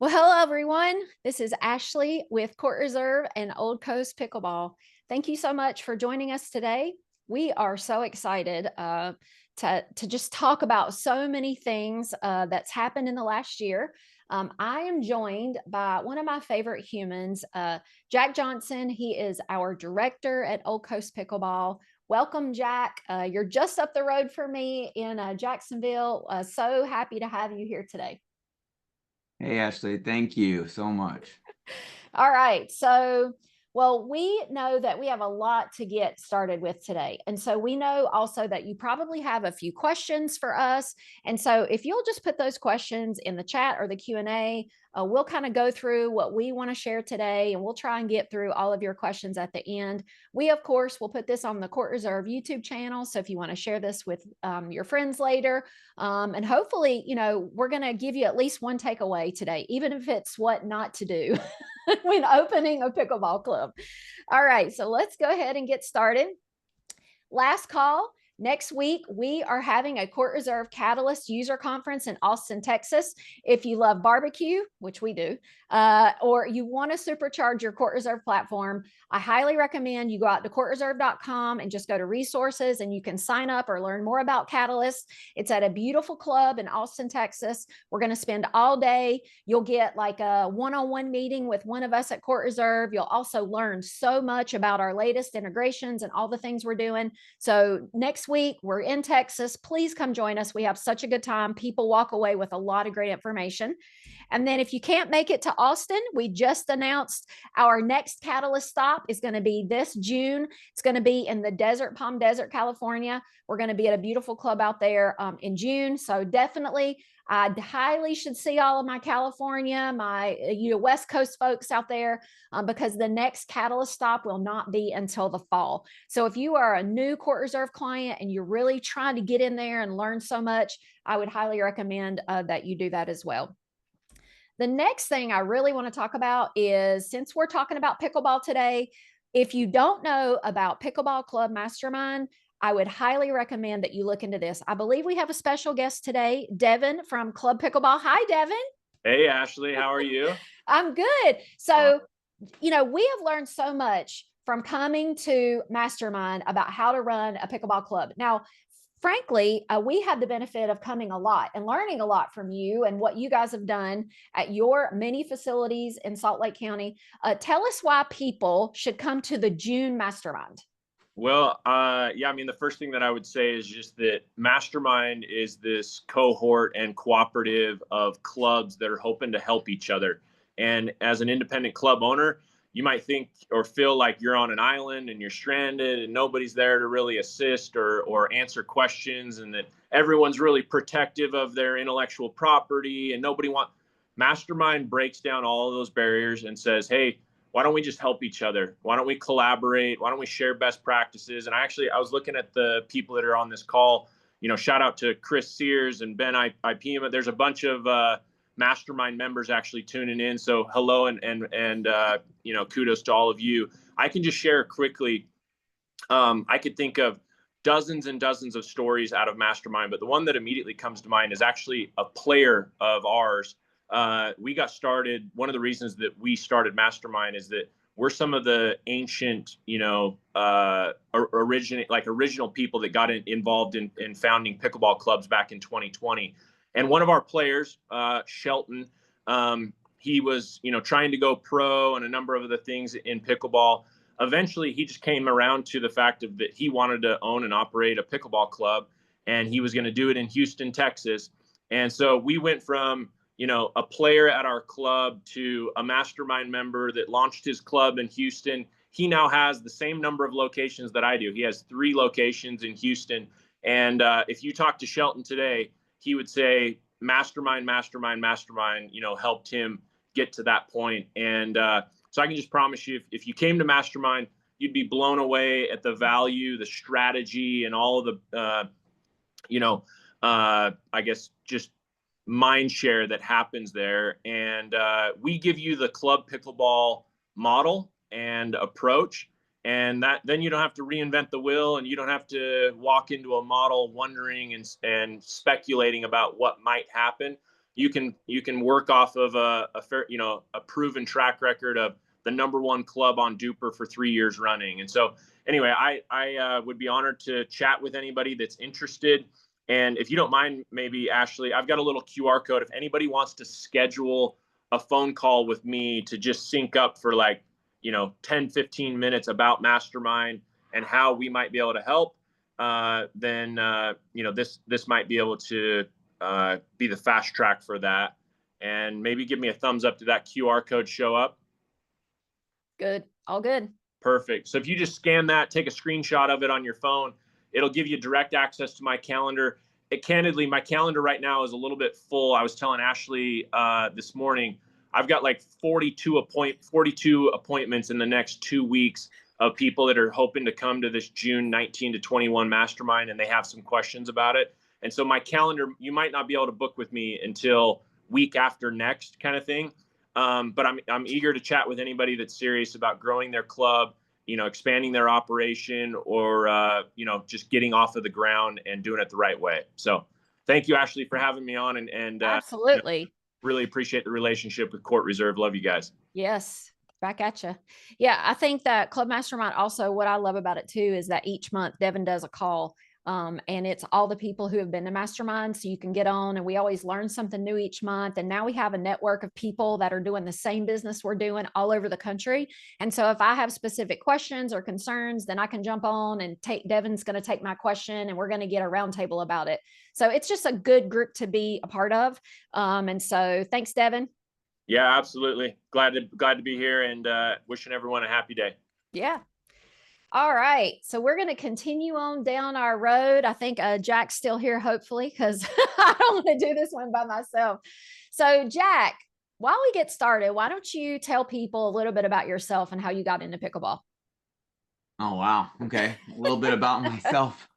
Well, hello everyone. This is Ashley with Court Reserve and Old Coast Pickleball. Thank you so much for joining us today. We are so excited to just talk about so many things that's happened in the last year. I am joined by one of my favorite humans, Jack Johnson. He is our director at Old Coast Pickleball. Welcome, Jack. You're just up the road for me in Jacksonville. So happy to have you here today. Hey Ashley, thank you so much. All right. Well, we know that we have a lot to get started with today. And so we know also that you probably have a few questions for us. And so if you'll just put those questions in the chat or the Q&A, we'll kind of go through what we want to share today, and we'll try and get through all of your questions at the end. We, of course, will put this on the Court Reserve YouTube channel. So if you want to share this with your friends later, and hopefully, we're going to give you at least one takeaway today, even if it's what not to do when opening a pickleball club. All right, so let's go ahead and get started. Last call. Next week, we are having a Court Reserve Catalyst user conference in Austin, Texas. If you love barbecue, which we do, or you want to supercharge your Court Reserve platform, I highly recommend you go out to courtreserve.com and just go to resources, and you can sign up or learn more about Catalyst. It's at a beautiful club in Austin, Texas. We're going to spend all day. You'll get like a one-on-one meeting with one of us at Court Reserve. You'll also learn so much about our latest integrations and all the things we're doing. So next week, we're in Texas. Please come join us. We have such a good time. People walk away with a lot of great information. And then if you can't make it to Austin, we just announced our next Catalyst stop is going to be this June. It's going to be in the desert, Palm Desert, California. We're going to be at a beautiful club out there in June. So definitely, I highly should see all of my California, my West Coast folks out there, because the next Catalyst stop will not be until the fall. So if you are a new Court Reserve client and you're really trying to get in there and learn so much, I would highly recommend that you do that as well. The next thing I really want to talk about is, since we're talking about pickleball today, if you don't know about Pickleball Club Mastermind, I would highly recommend that you look into this. I believe we have a special guest today, Devin from Club Pickleball. Hi, Devin. Hey, Ashley, how are you? I'm good. Uh, So, we have learned so much from coming to Mastermind about how to run a pickleball club. Now, frankly, we had the benefit of coming a lot and learning a lot from you and what you guys have done at your many facilities in Salt Lake County. Tell us why people should come to the June Mastermind. yeah, I mean, the first thing that I would say is just that Mastermind is this cohort and cooperative of clubs that are hoping to help each other. And as an independent club owner, you might think or feel like you're on an island and you're stranded and nobody's there to really assist or answer questions, and that everyone's really protective of their intellectual property and nobody wants. Mastermind breaks down all of those barriers and says, hey, why don't we just help each other? Why don't we collaborate? Why don't we share best practices? And I was looking at the people that are on this call. Shout out to Chris Sears and Ben IPM. There's a bunch of mastermind members actually tuning in. So hello and kudos to all of you. I can just share quickly. I could think of dozens and dozens of stories out of Mastermind, but the one that immediately comes to mind is actually a player of ours. We got started. One of the reasons that we started Mastermind is that we're some of the ancient, original people that got involved in founding pickleball clubs back in 2020. And one of our players, Shelton, he was, trying to go pro and a number of other things in pickleball. Eventually, he just came around to the fact of that he wanted to own and operate a pickleball club, and he was going to do it in Houston, Texas. And so we went from a player at our club to a mastermind member that launched his club in Houston. He now has the same number of locations that I do. He has 3 locations in Houston. And if you talk to Shelton today, he would say mastermind, helped him get to that point. And so I can just promise you, if you came to Mastermind, you'd be blown away at the value, the strategy, and all of the, I guess, just mind share that happens there. And we give you the club pickleball model and approach, and that then you don't have to reinvent the wheel, and you don't have to walk into a model wondering and speculating about what might happen. you can work off of a fair, a proven track record of the #1 club on Duper for 3 years running. And so anyway, I would be honored to chat with anybody that's interested. And if you don't mind, maybe Ashley, I've got a little QR code. If anybody wants to schedule a phone call with me to just sync up for 10, 15 minutes about Mastermind and how we might be able to help, then this might be able to be the fast track for that. And maybe give me a thumbs up to that QR code show up. Good. All good. Perfect. So if you just scan that, take a screenshot of it on your phone, it'll give you direct access to my calendar. Candidly, my calendar right now is a little bit full. I was telling Ashley this morning, I've got like 42 appointments in the next 2 weeks of people that are hoping to come to this June 19 to 21 mastermind, and they have some questions about it. And so my calendar, you might not be able to book with me until week after next kind of thing. But I'm eager to chat with anybody that's serious about growing their club, expanding their operation, or just getting off of the ground and doing it the right way. So thank you, Ashley, for having me on, and absolutely really appreciate the relationship with Court Reserve. Love you guys. Yes. Back at you. Yeah. I think that Club Mastermind also, what I love about it too, is that each month Devin does a call. And it's all the people who have been to Mastermind. So you can get on, and we always learn something new each month. And now we have a network of people that are doing the same business we're doing all over the country. And so if I have specific questions or concerns, then I can jump on and Devin's going to take my question, and we're going to get a roundtable about it. So it's just a good group to be a part of. And so thanks, Devin. Yeah, absolutely. Glad to be here, and wishing everyone a happy day. Yeah. All right. So we're going to continue on down our road. I think Jack's still here, hopefully, because I don't want to do this one by myself. So Jack, while we get started, why don't you tell people a little bit about yourself and how you got into pickleball? Oh, wow. Okay. A little bit about myself.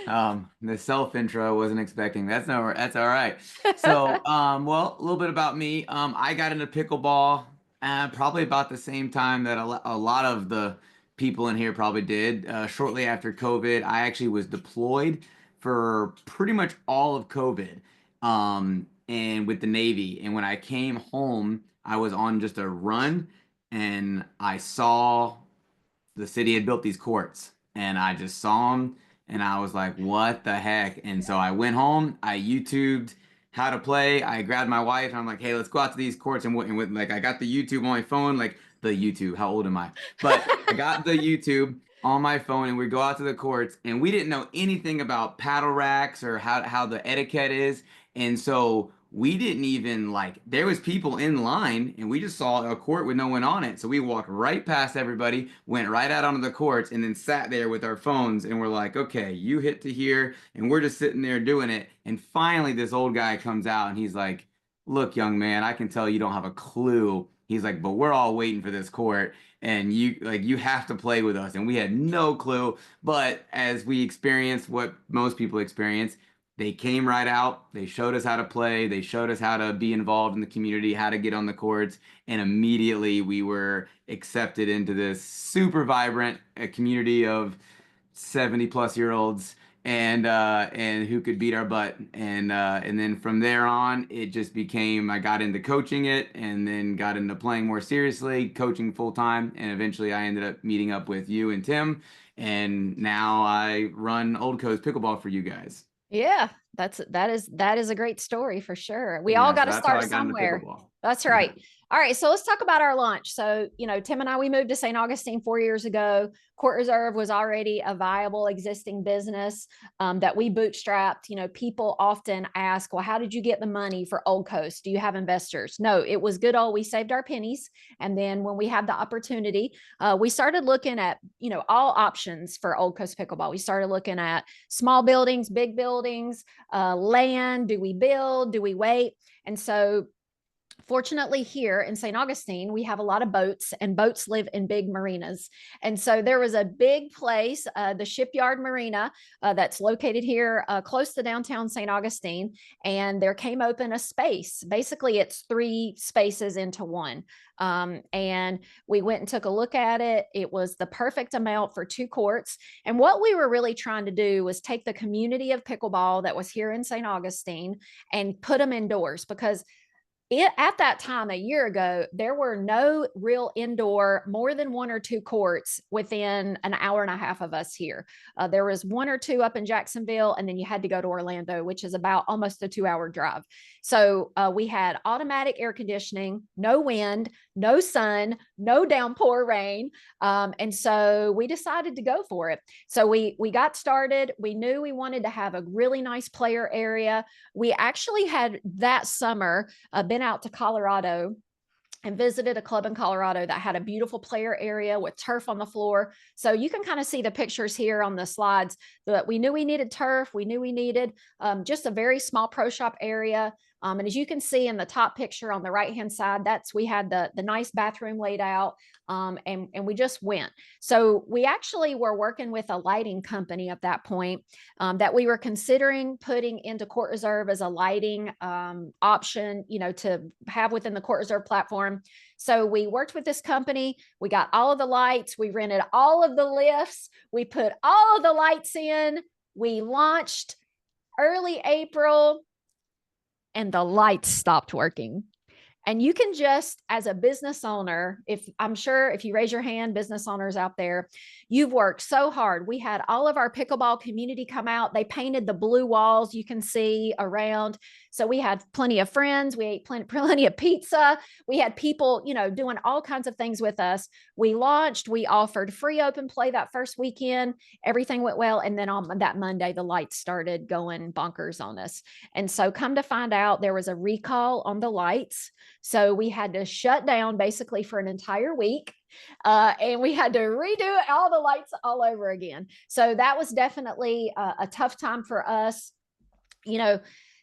The self intro I wasn't expecting. That's all right. So, well, a little bit about me. I got into pickleball probably about the same time that a lot of the people in here probably did. Shortly after COVID, I actually was deployed for pretty much all of COVID, and with the Navy. And when I came home, I was on just a run, and I saw the city had built these courts, and I just saw them, and I was like, what the heck? And so I went home, I YouTubed how to play. I grabbed my wife, and I'm like, hey, let's go out to these courts. And like, I got the YouTube on my phone, like the YouTube, how old am I? But I got the YouTube on my phone, and we go out to the courts, and we didn't know anything about paddle racks or how the etiquette is. And so we didn't even there was people in line, and we just saw a court with no one on it. So we walked right past everybody, went right out onto the courts, and then sat there with our phones, and we're like, okay, you hit to here, and we're just sitting there doing it. And finally this old guy comes out, and he's like, look, young man, I can tell you don't have a clue. He's like, but we're all waiting for this court, and you have to play with us. And we had no clue. But as we experienced what most people experience, they came right out. They showed us how to play. They showed us how to be involved in the community, how to get on the courts. And immediately we were accepted into this super vibrant community of 70-plus-year-olds and who could beat our butt. And then from there on, it just became, I got into coaching it, and then got into playing more seriously, coaching full time. And eventually I ended up meeting up with you and Tim. And now I run Old Coast Pickleball for you guys. Yeah, that is a great story for sure. We all got to start somewhere. That's right. All right. So let's talk about our launch. So, Tim and I, we moved to St. Augustine 4 years ago. Court Reserve was already a viable existing business that we bootstrapped. People often ask, well, how did you get the money for Old Coast? Do you have investors? No, it was good old, we saved our pennies. And then when we had the opportunity, we started looking at, all options for Old Coast Pickleball. We started looking at small buildings, big buildings, land. Do we build? Do we wait? And so Fortunately, here in St. Augustine, we have a lot of boats, and boats live in big marinas. And so there was a big place, the Shipyard Marina, that's located here close to downtown St. Augustine. And there came open a space. Basically, it's 3 spaces into one. And we went and took a look at it. It was the perfect amount for 2 courts. And what we were really trying to do was take the community of pickleball that was here in St. Augustine and put them indoors, because at that time a year ago, there were no real indoor, more than 1 or 2 courts within an hour and a half of us here. There was 1 or 2 up in Jacksonville, and then you had to go to Orlando, which is about almost a 2-hour drive. So we had automatic air conditioning, no wind, no sun, no downpour rain. And so we decided to go for it. So we got started. We knew we wanted to have a really nice player area. We actually had that summer been out to Colorado and visited a club in Colorado that had a beautiful player area with turf on the floor. So you can kind of see the pictures here on the slides. That we knew we needed turf. We knew we needed just a very small pro shop area. And as you can see in the top picture on the right-hand side, we had the nice bathroom laid out, and we just went. So we actually were working with a lighting company at that point, that we were considering putting into Court Reserve as a lighting option, to have within the Court Reserve platform. So we worked with this company. We got all of the lights. We rented all of the lifts. We put all of the lights in. We launched early April, and the lights stopped working. And you can just, as a business owner, I'm sure if you raise your hand, business owners out there, you've worked so hard. We had all of our pickleball community come out. They painted the blue walls you can see around. So we had plenty of friends. We ate plenty of pizza. We had people, doing all kinds of things with us. We launched, we offered free open play that first weekend. Everything went well. And then on that Monday, the lights started going bonkers on us. And so come to find out, there was a recall on the lights. So we had to shut down basically for an entire week. And we had to redo all the lights all over again. So that was definitely a tough time for us.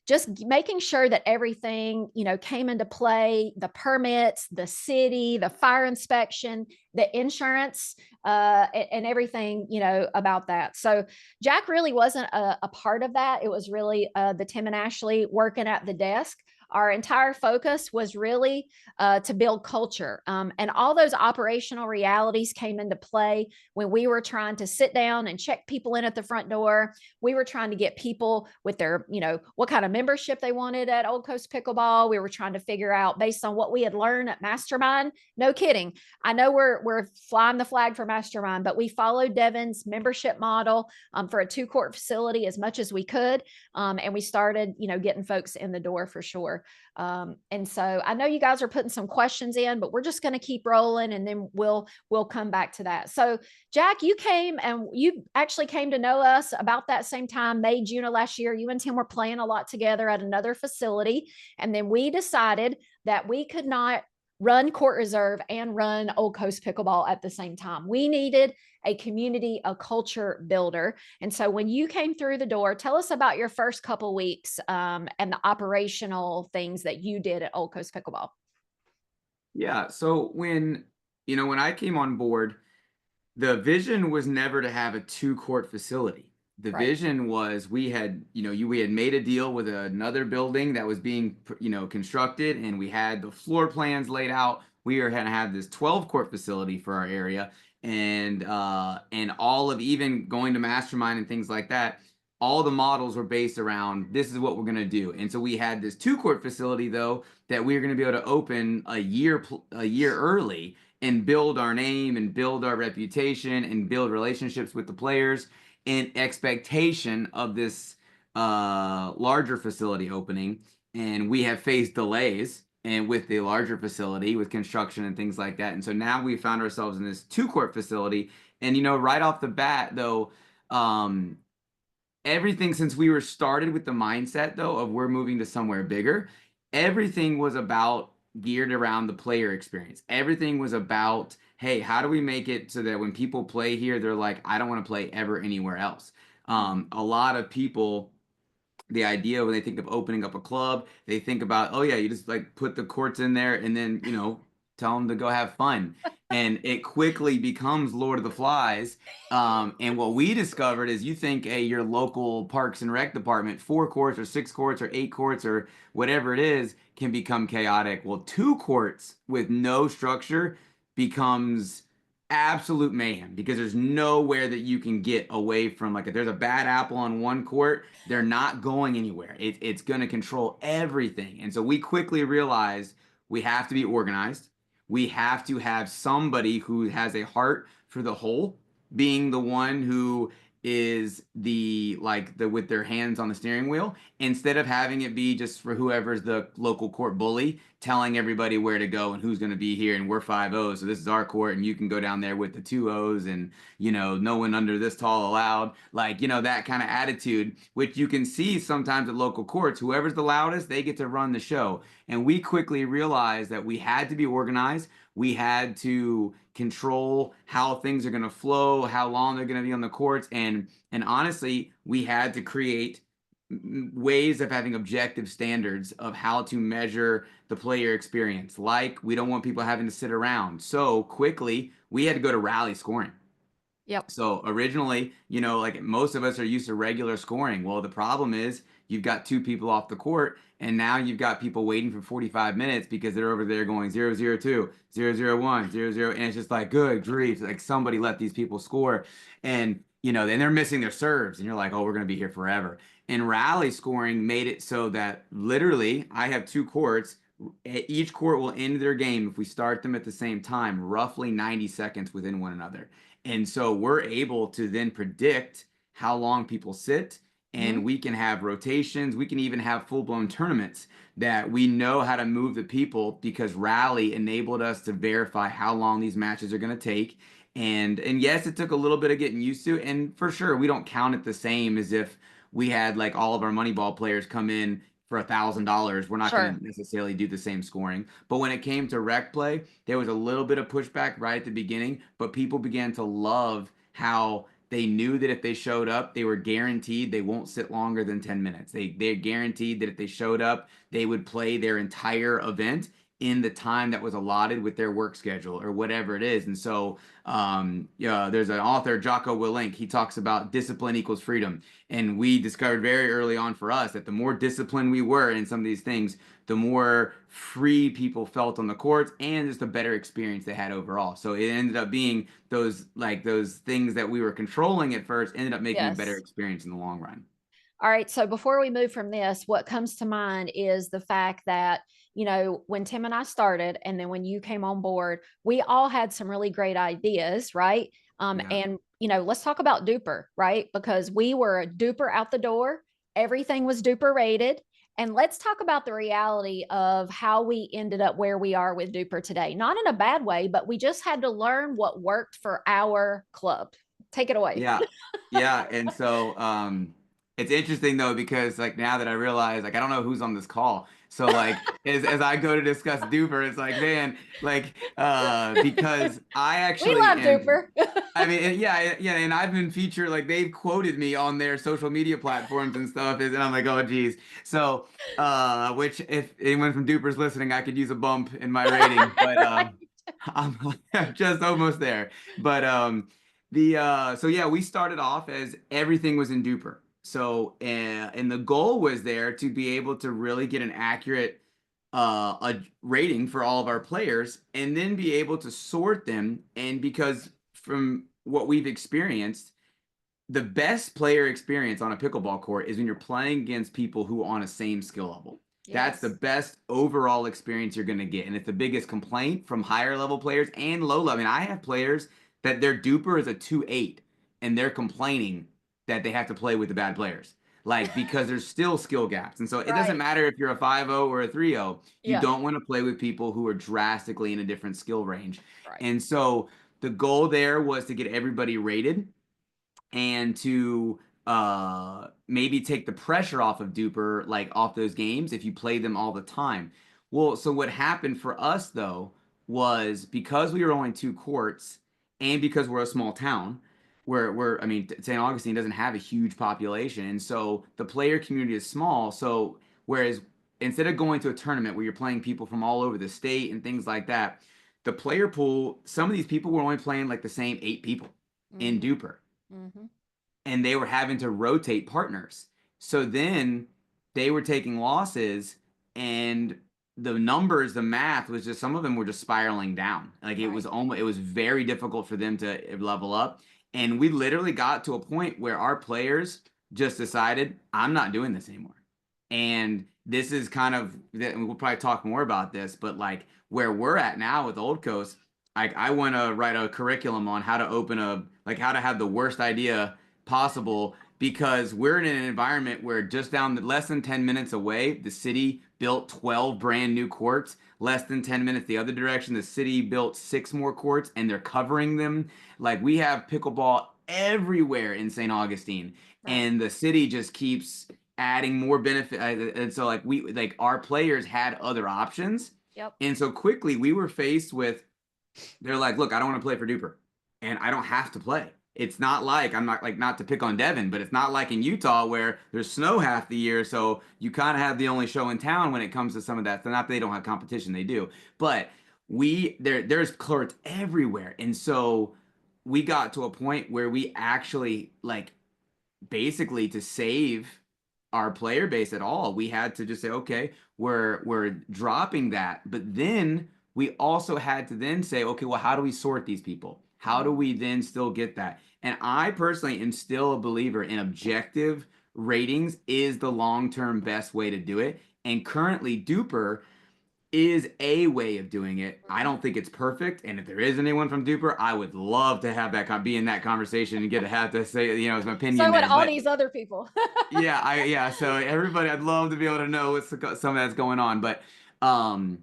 Just making sure that everything, came into play, the permits, the city, the fire inspection, the insurance, and everything, about that. So Jack really wasn't a part of that. It was really the Tim and Ashley working at the desk. Our entire focus was really to build culture. And all those operational realities came into play when we were trying to sit down and check people in at the front door. We were trying to get people with their, what kind of membership they wanted at Old Coast Pickleball. We were trying to figure out based on what we had learned at Mastermind. No kidding. I know we're flying the flag for Mastermind, but we followed Devin's membership model for a 2-court facility as much as we could. And we started, getting folks in the door for sure. And so I know you guys are putting some questions in, but we're just going to keep rolling, and then we'll come back to that. So Jack, you actually came to know us about that same time, May, June of last year. You and Tim were playing a lot together at another facility. And then we decided that we could not run Court Reserve and run Old Coast Pickleball at the same time. We needed a community, a culture builder. And so when you came through the door, tell us about your first couple weeks and the operational things that you did at Old Coast Pickleball. Yeah. So when I came on board, the vision was never to have a 2-court facility. The vision was we had made a deal with another building that was being, constructed, and we had the floor plans laid out. We were going to have this 12-court facility for our area, and all of even going to Mastermind and things like that. All the models were based around this is what we're going to do. And so we had this 2-court facility though that we were going to be able to open a year early and build our name and build our reputation and build relationships with the players in expectation of this larger facility opening. And we have faced delays and with the larger facility with construction and things like that. And so now we found ourselves in this 2-court facility. And, right off the bat though, everything, since we were started with the mindset though of we're moving to somewhere bigger, everything was about geared around the player experience. Everything was about, hey, how do we make it so that when people play here, they're like, I don't want to play ever anywhere else. A lot of people the idea when they think of opening up a club, they think about, oh yeah, you just like put the courts in there and then, tell them to go have fun. And it quickly becomes Lord of the Flies. And what we discovered is you think, hey, your local Parks and Rec department, 4 courts or 6 courts or 8 courts or whatever it is, can become chaotic. Well, 2 courts with no structure becomes absolute mayhem because there's nowhere that you can get away from. Like if there's a bad apple on 1 court, they're not going anywhere. It's going to control everything. And so we quickly realized we have to be organized. We have to have somebody who has a heart for the whole, being the one who is the with their hands on the steering wheel, instead of having it be just for whoever's the local court bully telling everybody where to go and who's going to be here, and we're 5-0, so this is our court and you can go down there with the 2-0s, and no one under this tall allowed, that kind of attitude, which you can see sometimes at local courts. Whoever's the loudest, they get to run the show. And we quickly realized that we had to be organized. We had to control how things are going to flow, how long they're going to be on the courts, and honestly, we had to create ways of having objective standards of how to measure the player experience. Like, we don't want people having to sit around. So quickly, we had to go to rally scoring. Yep. So originally, like most of us are used to regular scoring. Well, the problem is you've got 2 people off the court, and now you've got people waiting for 45 minutes because they're over there going 0-0-2, 0-0-1, 0-0, and it's just like, good grief, like somebody let these people score. And then they're missing their serves, and you're like, oh, we're gonna be here forever. And rally scoring made it so that literally I have 2 courts. Each court will end their game if we start them at the same time, roughly 90 seconds within one another. And so we're able to then predict how long people sit, and we can have rotations. We can even have full-blown tournaments that we know how to move the people, because Rally enabled us to verify how long these matches are going to take. And yes, it took a little bit of getting used to, and for sure, we don't count it the same as if we had like all of our Moneyball players come in for $1,000. We're not going to necessarily do the same scoring. But when it came to rec play, there was a little bit of pushback right at the beginning, but people began to love how they knew that if they showed up, they were guaranteed they won't sit longer than 10 minutes. They're guaranteed that if they showed up, they would play their entire event in the time that was allotted with their work schedule or whatever it is. And so, there's an author, Jocko Willink, he talks about discipline equals freedom. And we discovered very early on for us that the more disciplined we were in some of these things, the more free people felt on the courts, and just a better experience they had overall. So it ended up being those things that we were controlling at first ended up making a better experience in the long run. All right. So before we move from this, what comes to mind is the fact that, when Tim and I started, and then when you came on board, we all had some really great ideas, right? And, let's talk about Duper, right? Because we were a Duper out the door. Everything was Duper rated. And let's talk about the reality of how we ended up where we are with Duper today. Not in a bad way, but we just had to learn what worked for our club. Take it away. Yeah. Yeah. And so, it's interesting though, because like now that I realize, like, I don't know who's on this call. So like as I go to discuss Duper, it's like, man, like because I actually we love Duper. I mean, yeah, and I've been featured, like they've quoted me on their social media platforms and stuff, and I'm like, oh geez. So which, if anyone from Duper's listening, I could use a bump in my rating, but I'm just almost there. But so yeah, we started off as everything was in Duper. So, and the goal was there to be able to really get an accurate a rating for all of our players, and then be able to sort them. And because from what we've experienced, the best player experience on a pickleball court is when you're playing against people who are on a same skill level. That's the best overall experience you're going to get. And it's the biggest complaint from higher level players and low level. I mean, I have players that their Duper is a 2.8, and they're complaining that they have to play with the bad players, like, because there's still skill gaps. And so it doesn't matter if you're a 5-0 or a 3-0, you don't want to play with people who are drastically in a different skill range. And so the goal there was to get everybody rated, and to maybe take the pressure off of Duper, like off those games if you play them all the time. Well, so what happened for us though was, because we were only 2 courts, and because we're a small town, I mean, St. Augustine doesn't have a huge population, and so the player community is small. So whereas instead of going to a tournament where you're playing people from all over the state and things like that, the player pool, some of these people were only playing like the same 8 people in Mm-hmm. Duper, Mm-hmm. and they were having to rotate partners. So then they were taking losses, and the numbers, the math was just, some of them were just spiraling down. Like Right. it was very difficult for them to level up. And we literally got to a point where our players just decided, I'm not doing this anymore. And this is kind of, and we'll probably talk more about this, but like where we're at now with Old Coast, I want to write a curriculum on how to open like how to have the worst idea possible, because we're in an environment where just down less than 10 minutes away, the city built 12 brand new courts. Less than 10 minutes the other direction, the city built 6 more courts, and they're covering them. Like, we have pickleball everywhere in St. Augustine, Right. and the city just keeps adding more benefit. And so like our players had other options. Yep. And so quickly we were faced with, they're like, look, I don't want to play for Duper, and I don't have to play. It's not like, I'm not like, not to pick on Devin, but it's not like in Utah where there's snow half the year, so you kind of have the only show in town when it comes to some of that. So not that they don't have competition, they do, but there's courts everywhere, and so we got to a point where we actually, like, basically, to save our player base at all, we had to just say, okay, we're dropping that. But then we also had to then say, okay, well, how do we sort these people? How do we then still get that? And I personally am still a believer in objective ratings is the long-term best way to do it. And currently, Duper is a way of doing it. I don't think it's perfect, and if there is anyone from Duper, I would love to have that be in that conversation and get to have to say, you know, his opinion So would there. all But these other people. yeah. So everybody, I'd love to be able to know what's some of that's going on. But um,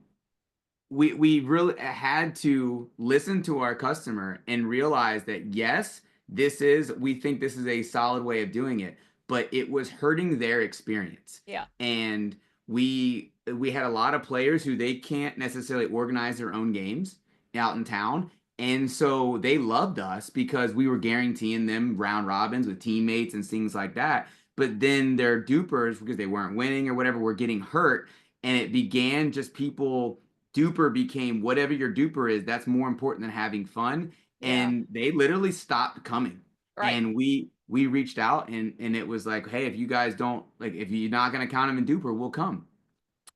we really had to listen to our customer and realize that, yes, we think this is a solid way of doing it, but it was hurting their experience. Yeah. And we had a lot of players who they can't necessarily organize their own games out in town. And so they loved us because we were guaranteeing them round robins with teammates and things like that. But then their dupers, because they weren't winning or whatever, were getting hurt. And it began just people, Duper became whatever your duper is, that's more important than having fun. Yeah. And they literally stopped coming. Right. And we reached out, and it was like, hey, if you guys don't, like, if you're not going to count them in Duper, we'll come.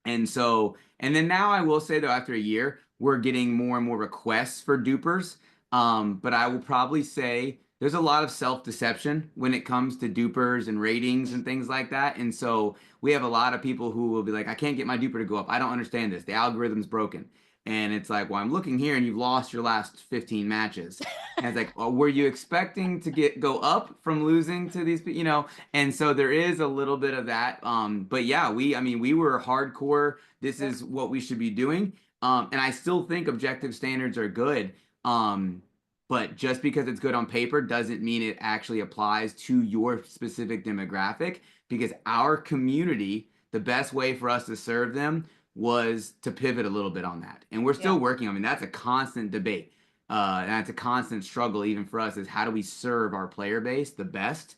And so, and then now I will say, though, after a year, we're getting more and more requests for dupers. But I will probably say there's a lot of self-deception when it comes to dupers and ratings and things like that. And so we have a lot of people who will be like, I can't get my duper to go up. I don't understand this. The algorithm's broken. And it's like, well, I'm looking here and you've lost your last 15 matches. And it's like, well, were you expecting to go up from losing to these, you know? And so there is a little bit of that. But yeah, I mean, we were hardcore. This Yep. is what we should be doing. And I still think objective standards are good. But just because it's good on paper doesn't mean it actually applies to your specific demographic, because our community, the best way for us to serve them was to pivot a little bit on that. And we're still Yeah. working. I mean, that's a constant debate. And that's a constant struggle, even for us, is how do we serve our player base the best,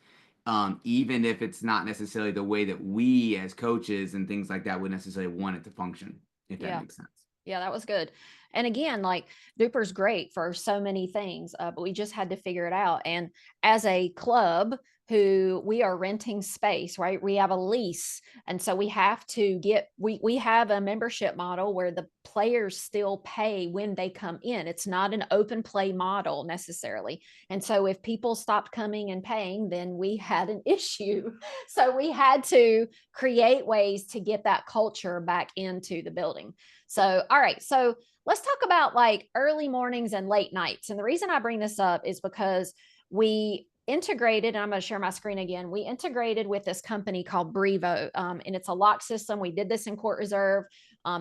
even if it's not necessarily the way that we as coaches and things like that would necessarily want it to function, if that Yeah. makes sense. Yeah, that was good. And again, like, Duper's great for so many things, but we just had to figure it out. And as a club who we are renting space, right? We have a lease. And so we have to we have a membership model where the players still pay when they come in. It's not an open play model necessarily. And so if people stopped coming and paying, then we had an issue. So we had to create ways to get that culture back into the building. So, all right. So let's talk about like early mornings and late nights. And the reason I bring this up is because we integrated, and I'm going to share my screen again. We integrated with this company called Brevo, and it's a lock system. We did this in Court Reserve.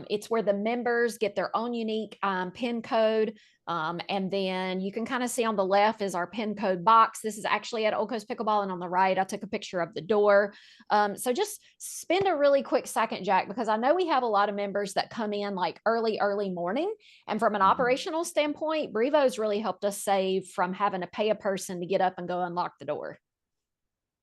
It's where the members get their own unique PIN code. And then you can kind of see on the left is our PIN code box. This is actually at Old Coast Pickleball. And on the right, I took a picture of the door. So just spend a really quick second, Jack, because I know we have a lot of members that come in like early morning. And from an operational standpoint, Brevo's really helped us save from having to pay a person to get up and go unlock the door.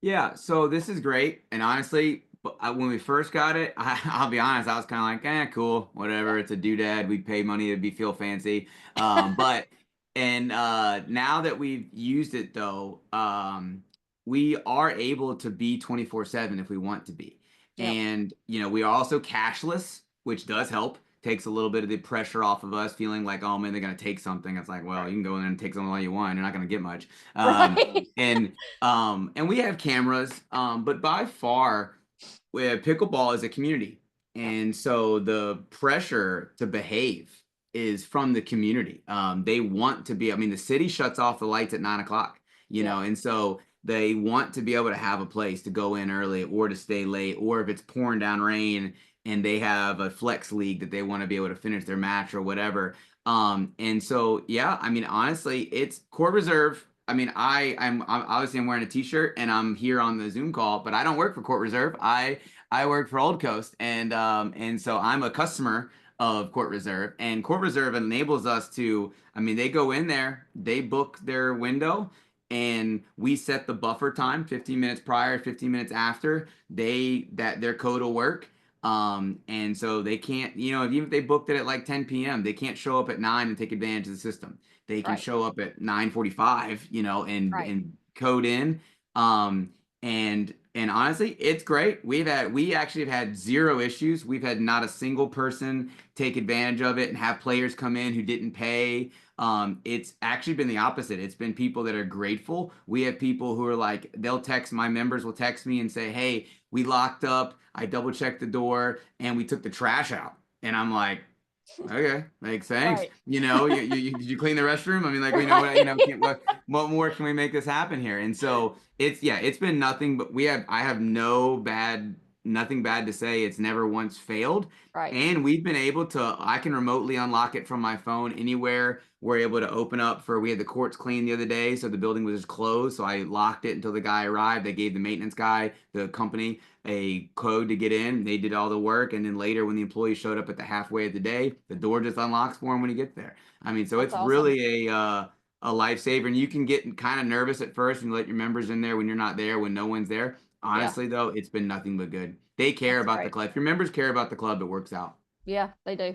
Yeah, so this is great. And honestly, when we first got it, I'll be honest, I was kind of like, cool, whatever. It's a doodad. We pay money to feel fancy. But and now that we've used it though, we are able to be 24/7 if we want to be. Yep. And we are also cashless, which does help. Takes a little bit of the pressure off of us feeling like, oh man, they're gonna take something. It's like, well, you can go in there and take something all you want. You're not gonna get much. Right. And we have cameras, but by far, pickleball is a community, and so the pressure to behave is from the community. They want to be. I mean, the city shuts off the lights at 9 o'clock, and so they want to be able to have a place to go in early or to stay late, or if it's pouring down rain and they have a flex league that they want to be able to finish their match or whatever. And so, yeah, I mean, honestly, it's court reserve. I mean, I'm obviously I'm wearing a t-shirt and I'm here on the Zoom call, but I don't work for Court Reserve. I work for Old Coast, and so I'm a customer of Court Reserve, and Court Reserve enables us to. I mean, they go in there, they book their window, and we set the buffer time 15 minutes prior, 15 minutes after their code will work. And so they can't, even if they booked it at like 10 p.m., they can't show up at 9 and take advantage of the system. They can show up at 9:45, and code in. And honestly, it's great. We actually have had zero issues. We've had not a single person take advantage of it and have players come in who didn't pay. It's actually been the opposite. It's been people that are grateful. We have people who are like, my members will text me and say, hey, we locked up. I double checked the door and we took the trash out. And I'm like, okay, like thanks. Right. You did you clean the restroom? I mean, like we know what more can we make this happen here? And so it's been nothing but I have nothing bad to say. It's never once failed. Right. And we've been able to, I can remotely unlock it from my phone anywhere. We're able to open up we had the courts cleaned the other day, so the building was just closed. So I locked it until the guy arrived. They gave the maintenance guy, the company, a code to get in. They did all the work. And then later when the employee showed up at the halfway of the day, the door just unlocks for him when he gets there. I mean, so That's it's awesome. really a lifesaver. And you can get kind of nervous at first and let your members in there when you're not there, when no one's there. Honestly, though, it's been nothing but good. They care about the club. If your members care about the club, it works out. Yeah, they do.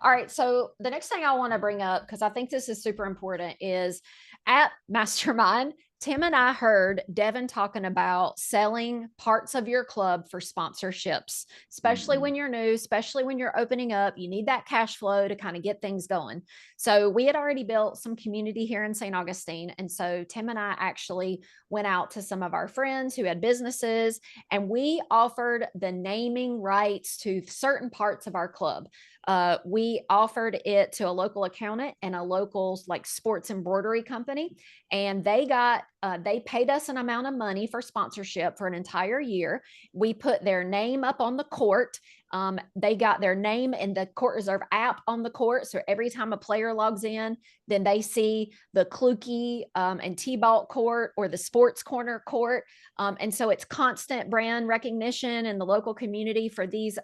All right. So the next thing I want to bring up, because I think this is super important, is at Mastermind, Tim and I heard Devin talking about selling parts of your club for sponsorships, especially when you're new, especially when you're opening up. You need that cash flow to kind of get things going. So we had already built some community here in St. Augustine. And so Tim and I actually went out to some of our friends who had businesses, and we offered the naming rights to certain parts of our club. We offered it to a local accountant and a local like sports embroidery company, and they paid us an amount of money for sponsorship for an entire year. We put their name up on the court. They got their name in the Court Reserve app on the court. So every time a player logs in, then they see the Kluke and T-Ball court or the Sports Corner court. And so it's constant brand recognition in the local community for these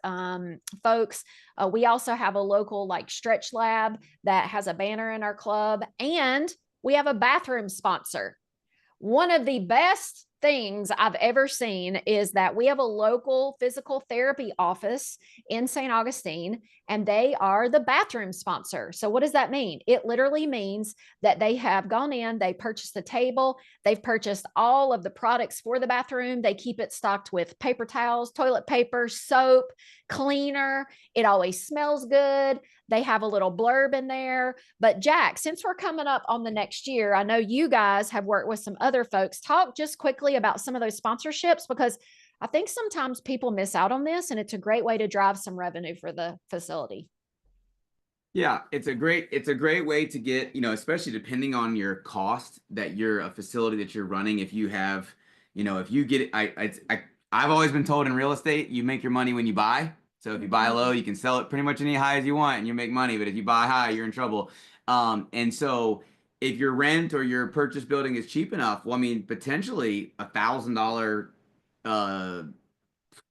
folks. We also have a local like stretch lab that has a banner in our club, and we have a bathroom sponsor. One of the best things I've ever seen is that we have a local physical therapy office in St. Augustine, and they are the bathroom sponsor. So what does that mean? It literally means that they have gone in, they purchased the table, they've purchased all of the products for the bathroom. They keep it stocked with paper towels, toilet paper, soap, cleaner. It always smells good. They have a little blurb in there. But Jack, since we're coming up on the next year, I know you guys have worked with some other folks. Talk just quickly about some of those sponsorships, because I think sometimes people miss out on this, and it's a great way to drive some revenue for the facility. Yeah, it's a great way to get, especially depending on your cost that you're a facility that you're running. If you have, if you get it, I've always been told in real estate, you make your money when you buy. So if you buy low, you can sell it pretty much any high as you want and you make money. But if you buy high, you're in trouble. And so if your rent or your purchase building is cheap enough, well, I mean, potentially $1,000 uh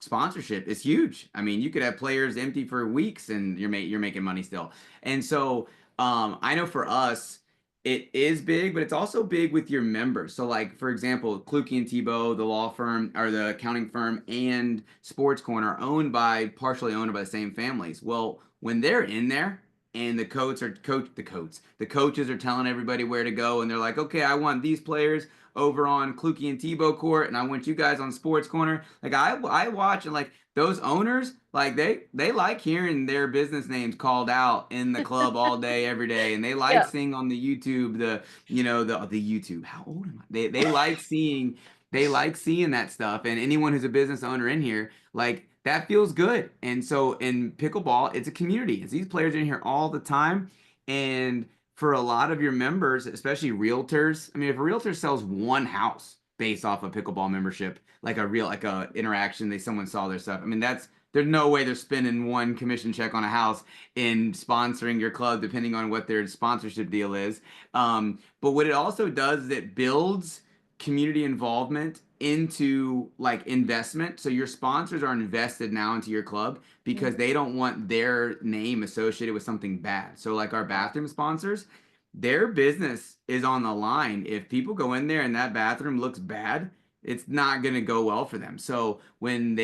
sponsorship is huge. I mean, you could have players empty for weeks and you're making money still. And so I know for us it is big, but it's also big with your members. So like for example, Kluke and Tebow, the law firm or the accounting firm and Sports Corner are partially owned by the same families. Well, when they're in there and the coaches are telling everybody where to go and they're like, okay, I want these players over on Kluke and Tebow court, and I want you guys on Sports Corner. Like I watch and like those owners, like they like hearing their business names called out in the club all day, every day, and they like Yeah. seeing on the YouTube the YouTube. How old am I? They like seeing that stuff, and anyone who's a business owner in here, like that feels good. And so in pickleball, it's a community. It's these players in here all the time, and for a lot of your members, especially realtors. I mean, if a realtor sells one house based off of pickleball membership, like a interaction, someone saw their stuff. I mean, there's no way they're spending one commission check on a house in sponsoring your club, depending on what their sponsorship deal is. But what it also does is it builds community involvement into like investment. So your sponsors are invested now into your club because Mhm. they don't want their name associated with something bad. So like our bathroom sponsors, their business is on the line. If people go in there and that bathroom looks bad, it's not going to go well for them. So when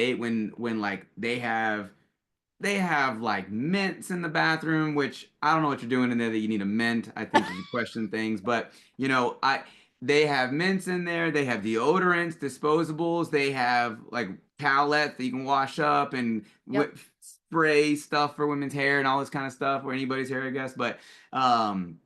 like they have like mints in the bathroom, which I don't know what you're doing in there that you need a mint. I think you should question things, but they have mints in there. They have deodorants, disposables. They have like towelettes that you can wash up and Yep. spray stuff for women's hair and all this kind of stuff, or anybody's hair, I guess. But um,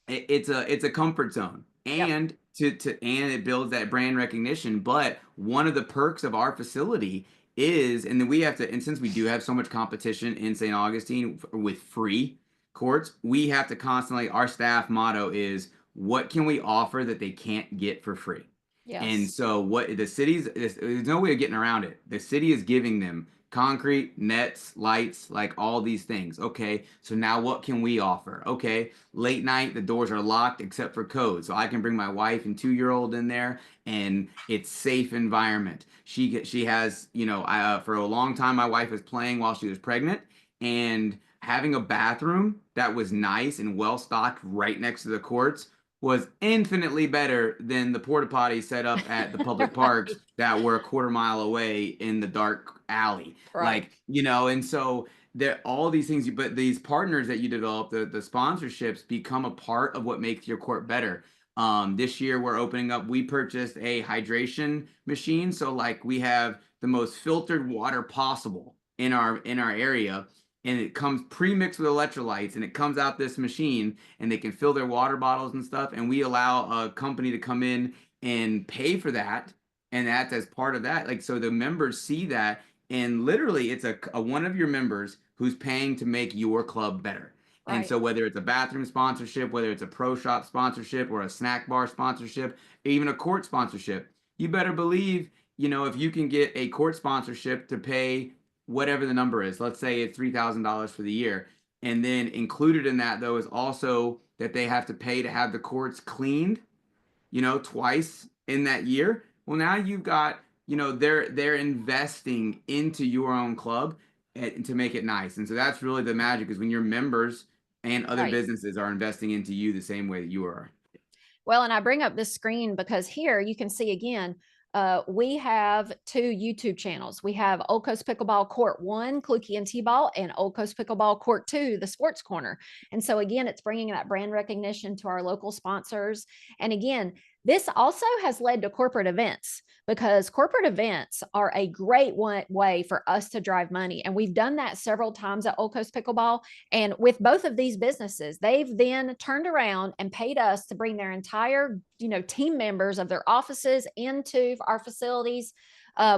it's a comfort zone, Yep. and it builds that brand recognition. But one of the perks of our facility is, and then we have to, and since we do have so much competition in St. Augustine with free courts, we have to constantly, our staff motto is, what can we offer that they can't get for free? And Yes. so what the city's, there's no way of getting around it. The city is giving them concrete, nets, lights, like all these things. Okay, so now what can we offer? Okay, late night, the doors are locked except for code. So I can bring my wife and 2-year-old in there and it's safe environment. She has, for a long time, my wife was playing while she was pregnant, and having a bathroom that was nice and well stocked right next to the courts was infinitely better than the porta potties set up at the public parks Right. that were a quarter mile away in the dark alley. Right. Like, and so there all these things, but these partners that you develop, the sponsorships become a part of what makes your court better. This year we're opening up, we purchased a hydration machine. So like we have the most filtered water possible in our area, and it comes pre-mixed with electrolytes, and it comes out this machine, and they can fill their water bottles and stuff, and we allow a company to come in and pay for that, and that's as part of that. Like, so the members see that, and literally it's a one of your members who's paying to make your club better. And Right. so whether it's a bathroom sponsorship, whether it's a pro shop sponsorship or a snack bar sponsorship, even a court sponsorship, you better believe, if you can get a court sponsorship to pay whatever the number is, let's say it's $3,000 for the year. And then included in that, though, is also that they have to pay to have the courts cleaned, twice in that year. Well, now you've got, they're investing into your own club to make it nice. And so that's really the magic, is when your members and other Right. businesses are investing into you the same way that you are. Well, and I bring up this screen because here you can see again, we have 2 YouTube channels. We have Old Coast Pickleball Court 1, Kluke and T-Ball, and Old Coast Pickleball Court 2, the Sports Corner. And so again, it's bringing that brand recognition to our local sponsors. And again, this also has led to corporate events, because corporate events are a great way for us to drive money. And we've done that several times at Old Coast Pickleball. And with both of these businesses, they've then turned around and paid us to bring their entire, team members of their offices into our facilities.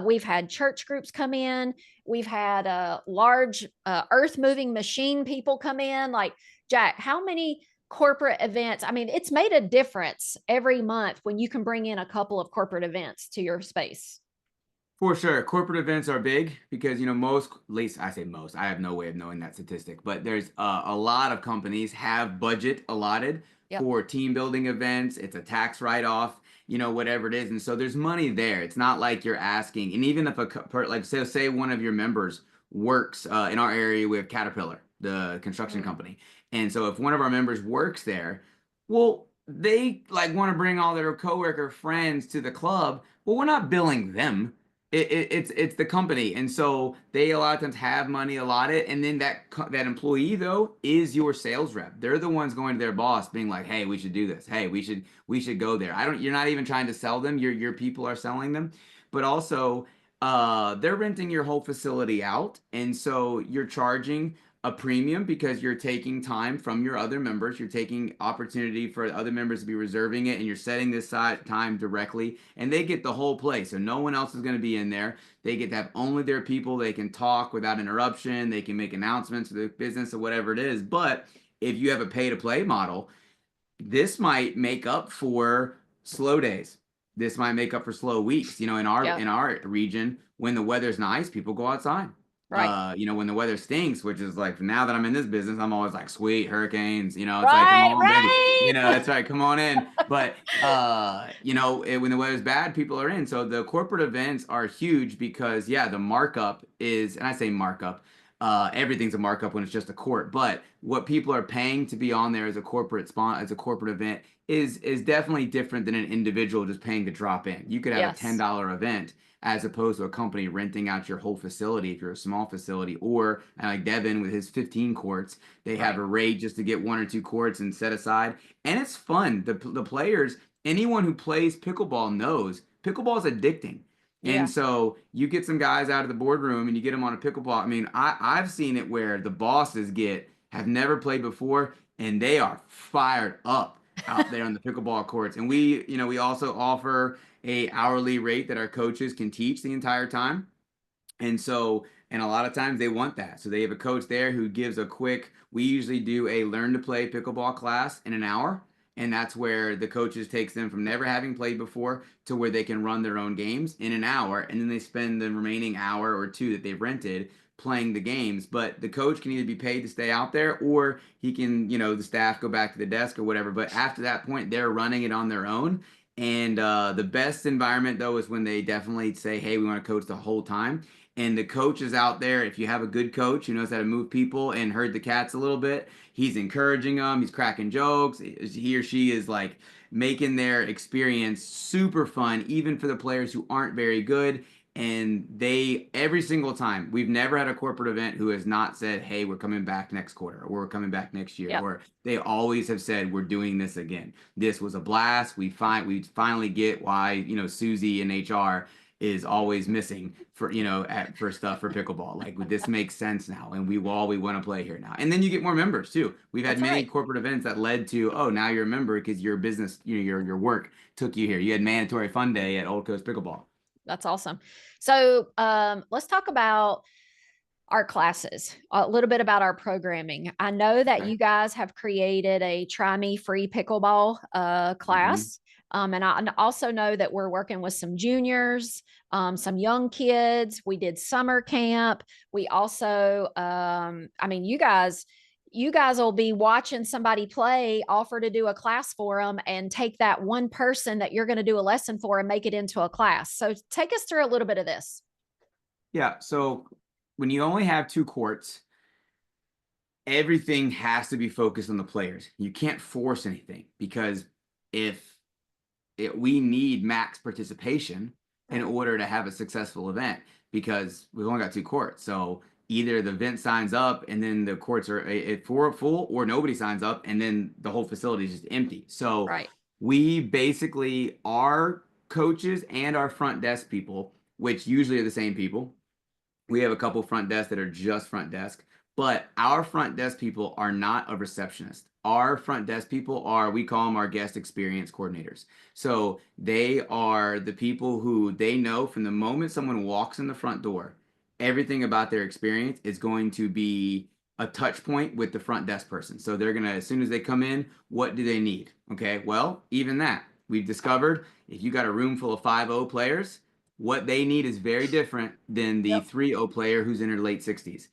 We've had church groups come in. We've had large earth moving machine people come in. Like, Jack, how many corporate events? I mean, it's made a difference every month when you can bring in a couple of corporate events to your space. For sure. Corporate events are big because, most, at least I say most, I have no way of knowing that statistic, but there's a lot of companies have budget allotted Yep. for team building events. It's a tax write-off, whatever it is. And so there's money there. It's not like you're asking. And even if like say one of your members works in our area with Caterpillar, the construction Mm. company. And so if one of our members works there, well, they like want to bring all their coworker friends to the club. Well, we're not billing them. It's the company, and so they a lot of times have money allotted, and then that employee though is your sales rep. They're the ones going to their boss, being like, "Hey, we should do this. Hey, we should go there." I don't. You're not even trying to sell them. Your people are selling them, but also they're renting your whole facility out, and so you're charging a premium because you're taking time from your other members. You're taking opportunity for other members to be reserving it, and you're setting this side time directly, and they get the whole place. So no one else is going to be in there. They get to have only their people. They can talk without interruption. They can make announcements for the business or whatever it is. But if you have a pay to play model, this might make up for slow days. This might make up for slow weeks. In our Yeah. in our region, when the weather's nice, people go outside. Right. When the weather stinks, which is like now that I'm in this business, I'm always like, sweet hurricanes, it's like, come Right. on, baby. Right. That's right, come on in. But when the weather's bad, people are in. So the corporate events are huge because yeah, the markup is, and I say markup, everything's a markup when it's just a court. But what people are paying to be on there as a corporate event is definitely different than an individual just paying to drop in. You could have a Yes. $10 event as opposed to a company renting out your whole facility if you're a small facility, or like Devin with his 15 courts, they have Right. a rate just to get 1 or 2 courts and set aside. And it's fun. The players, anyone who plays pickleball knows pickleball is addicting. And Yeah. so you get some guys out of the boardroom and you get them on a pickleball. I mean, I've seen it where the bosses have never played before and they are fired up out there on the pickleball courts. And we also offer a hourly rate that our coaches can teach the entire time. And a lot of times they want that. So they have a coach there who gives we usually do a learn to play pickleball class in an hour. And that's where the coaches takes them from never having played before to where they can run their own games in an hour. And then they spend the remaining hour or two that they've rented playing the games. But the coach can either be paid to stay out there or he can, the staff go back to the desk or whatever. But after that point, they're running it on their own. And the best environment, though, is when they definitely say, hey, we want to coach the whole time. And the coach is out there. If you have a good coach who knows how to move people and herd the cats a little bit, he's encouraging them. He's cracking jokes. He or she is like making their experience super fun, even for the players who aren't very good. And every single time, we've never had a corporate event who has not said, hey, we're coming back next quarter, or we're coming back next year, Yep. or they always have said, we're doing this again. This was a blast. We finally get why, Susie in HR is always missing for for stuff for pickleball. Like this makes sense now, and we want to play here now. And then you get more members too. We've had That's many right. corporate events that led to now you're a member because your business, your work took you here. You had mandatory fun day at Old Coast Pickleball. That's awesome. So let's talk about our classes, a little bit about our programming. I know that Okay. you guys have created a Try Me Free Pickleball class. And I also know that we're working with some juniors, some young kids. We did summer camp. We also, you guys will be watching somebody play, offer to do a class for them, and take that one person that you're going to do a lesson for and make it into a class. So take us through a little bit of this. Yeah. So when you only have 2 courts, everything has to be focused on the players. You can't force anything because we need max participation in order to have a successful event because we've only got 2 courts. So either the event signs up and then the courts are full, or nobody signs up and then the whole facility is just empty. So Right. we basically, our coaches and our front desk people, which usually are the same people, we have a couple front desks that are just front desk, but our front desk people are not a receptionist. Our front desk people we call them our guest experience coordinators. So they are the people who they know from the moment someone walks in the front door, everything about their experience is going to be a touch point with the front desk person. So they're going to, as soon as they come in, what do they need? Okay. Well, even that we've discovered if you got a room full of 5-0 players, what they need is very different than the Yep. 3-0 player who's in her late 60s.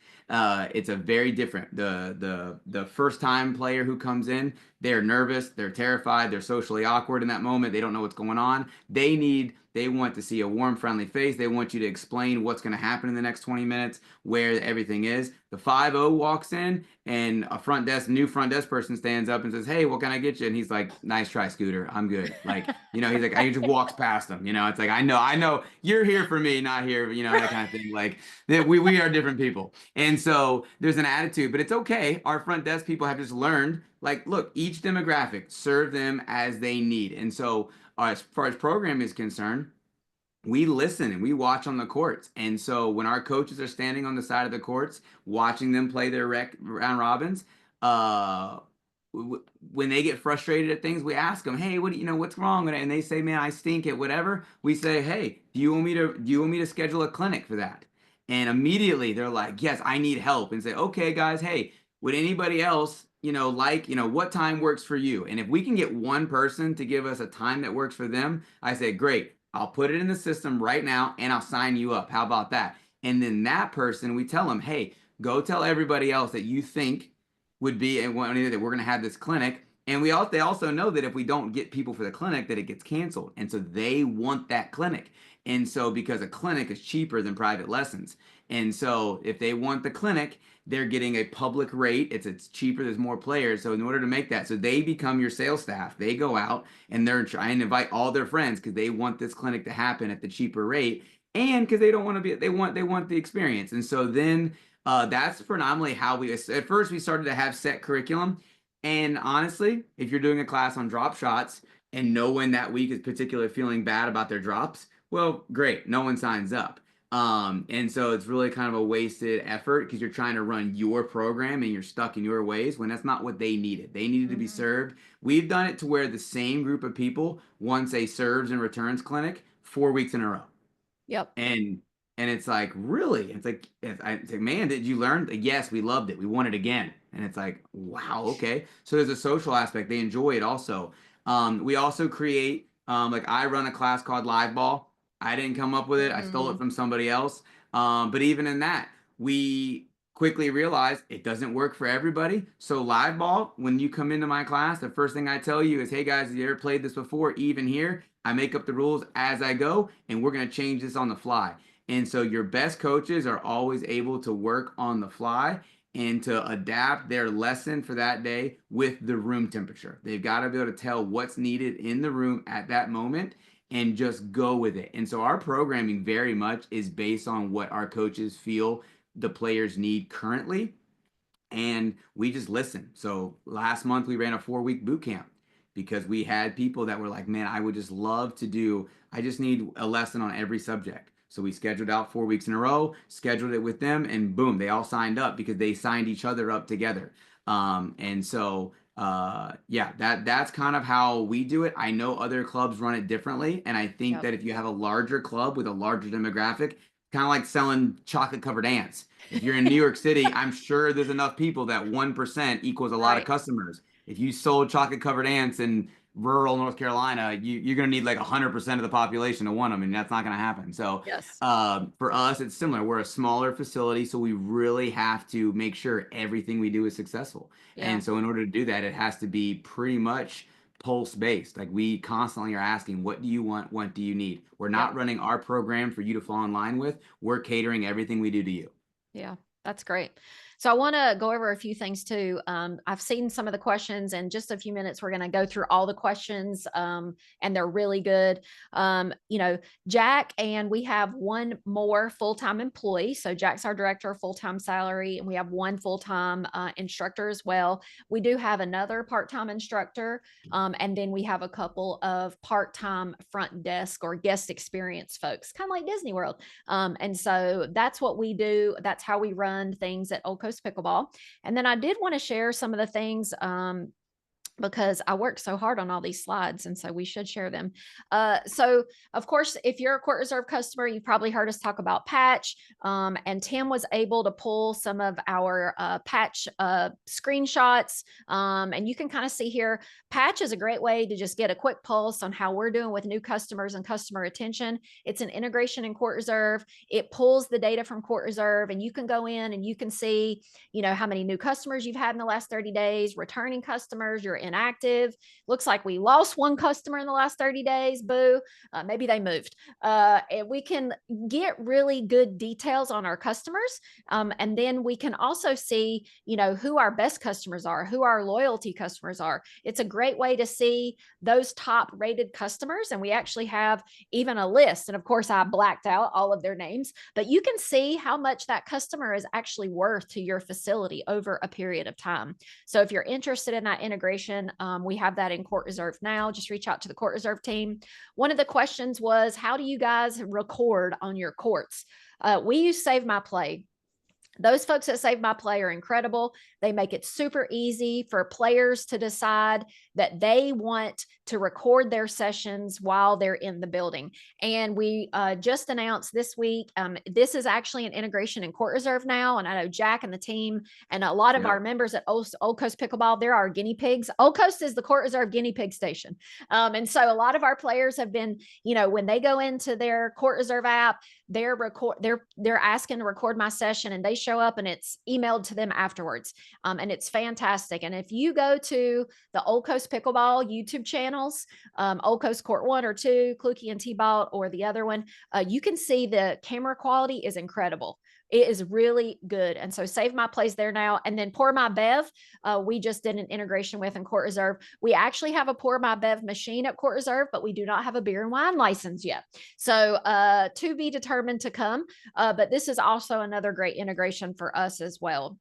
It's a very different. The first time player who comes in, they're nervous, they're terrified, they're socially awkward in that moment. They don't know what's going on. They want to see a warm, friendly face. They want you to explain what's going to happen in the next 20 minutes, where everything is. The 5-0 walks in and a new front desk person stands up and says, "Hey, what can I get you?" And he's like, "Nice try, Scooter. I'm good." Like, he's like, he just walks past them. It's like, I know you're here for me, not here, that kind of thing. Like, that we are different people. And so there's an attitude, but it's okay. Our front desk people have just learned, like, look, each demographic, serve them as they need. And so as far as program is concerned, we listen and we watch on the courts. And so when our coaches are standing on the side of the courts, watching them play their round robins, uh, when they get frustrated at things, we ask them, "Hey, what's wrong?" And they say, "Man, I stink at whatever." We say, "Hey, do you want me to schedule a clinic for that?" And immediately they're like, "Yes, I need help." And say, "Okay, guys, hey, would anybody else, what time works for you?" And if we can get one person to give us a time that works for them, I say, "Great. I'll put it in the system right now and I'll sign you up. How about that?" And then that person, we tell them, "Hey, go tell everybody else that you think would be and that we're going to have this clinic." And they also know that if we don't get people for the clinic, that it gets canceled. And so they want that clinic. And so because a clinic is cheaper than private lessons. And so if they want the clinic, they're getting a public rate. It's cheaper. There's more players. So in order to make that, so they become your sales staff. They go out and they're trying to invite all their friends because they want this clinic to happen at the cheaper rate, and because they don't want to be, they want the experience. And so then that's predominantly how at first we started to have set curriculum. And honestly, if you're doing a class on drop shots and no one that week is particularly feeling bad about their drops, well, great, no one signs up. And so it's really kind of a wasted effort because you're trying to run your program and you're stuck in your ways when that's not what they needed. They needed to be served. We've done it to where the same group of people wants a serves and returns clinic 4 weeks in a row. Yep. And it's like, really? It's like, man, did you learn? Yes, we loved it. We want it again. And it's like, wow, okay. So there's a social aspect. They enjoy it also. We also create, like I run a class called Live Ball. I didn't come up with it. I stole it from somebody else. But even in that, we quickly realized it doesn't work for everybody. So Live Ball, when you come into my class, the first thing I tell you is, "Hey guys, have you ever played this before?" Even here, I make up the rules as I go, and we're going to change this on the fly. And so your best coaches are always able to work on the fly and to adapt their lesson for that day with the room temperature. They've got to be able to tell what's needed in the room at that moment and just go with it. And so our programming very much is based on what our coaches feel the players need currently, and we just listen. So last month we ran a 4-week boot camp because we had people that were like, "Man, I would just love to do, I just need a lesson on every subject." So we scheduled out 4 weeks in a row, scheduled it with them, and boom, they all signed up because they signed each other up together. And so yeah, that's kind of how we do it. I know other clubs run it differently, and I think Yep. that if you have a larger club with a larger demographic, kind of like selling chocolate covered ants. If you're in New York City, I'm sure there's enough people that 1% equals a lot of Right. customers. If you sold chocolate covered ants in rural North Carolina, you're going to need like 100% of the population to want them, and that's not going to happen. So Yes. for us, it's similar. We're a smaller facility, so we really have to make sure everything we do is successful. Yeah. And so in order to do that, it has to be pretty much pulse based. Like we constantly are asking, "What do you want? What do you need?" We're Yep. not running our program for you to fall in line with. We're catering everything we do to you. Yeah, that's great. So I want to go over a few things too. I've seen some of the questions. In just a few minutes, we're going to go through all the questions, and they're really good. Jack, and we have one more full-time employee. So Jack's our director, full-time salary, and we have one full-time instructor as well. We do have another part-time instructor, and then we have a couple of part-time front desk or guest experience folks, kind of like Disney World. And so that's what we do. That's how we run things at Old Coast Pickleball. And then I did want to share some of the things because I worked so hard on all these slides. And so we should share them. So of course, if you're a Court Reserve customer, you've probably heard us talk about Patch. And Tim was able to pull some of our Patch screenshots. And you can kind of see here, Patch is a great way to just get a quick pulse on how we're doing with new customers and customer retention. It's an integration in Court Reserve. It pulls the data from Court Reserve, and you can go in and you can see, how many new customers you've had in the last 30 days, returning customers, your inactive. Looks like we lost one customer in the last 30 days. Boo. Maybe they moved. And we can get really good details on our customers. And then we can also see, who our best customers are, who our loyalty customers are. It's a great way to see those top rated customers. And we actually have even a list. And of course, I blacked out all of their names, but you can see how much that customer is actually worth to your facility over a period of time. So if you're interested in that integration, we have that in Court Reserve now. Just reach out to the Court Reserve team. One of the questions was, how do you guys record on your courts? We use Save My Play. Those folks that Save My Play are incredible. They make it super easy for players to decide that they want to record their sessions while they're in the building. And we just announced this week, this is actually an integration in Court Reserve now. And I know Jack and the team and a lot of our members at Old Coast Pickleball, they're our guinea pigs. Old Coast is the Court Reserve guinea pig station. And so a lot of our players have been, when they go into their Court Reserve app, they're asking to record my session, and they show up and it's emailed to them afterwards. And it's fantastic. And if you go to the Old Coast Pickleball YouTube channels, Old Coast Court 1 or 2, Kluki and T-Ball, or the other one, you can see the camera quality is incredible. It is really good. And so Save My Plays there now. And then Pour My Bev, we just did an integration with in Court Reserve. We actually have a Pour My Bev machine at Court Reserve, but we do not have a beer and wine license yet. So to be determined to come. But this is also another great integration for us as well.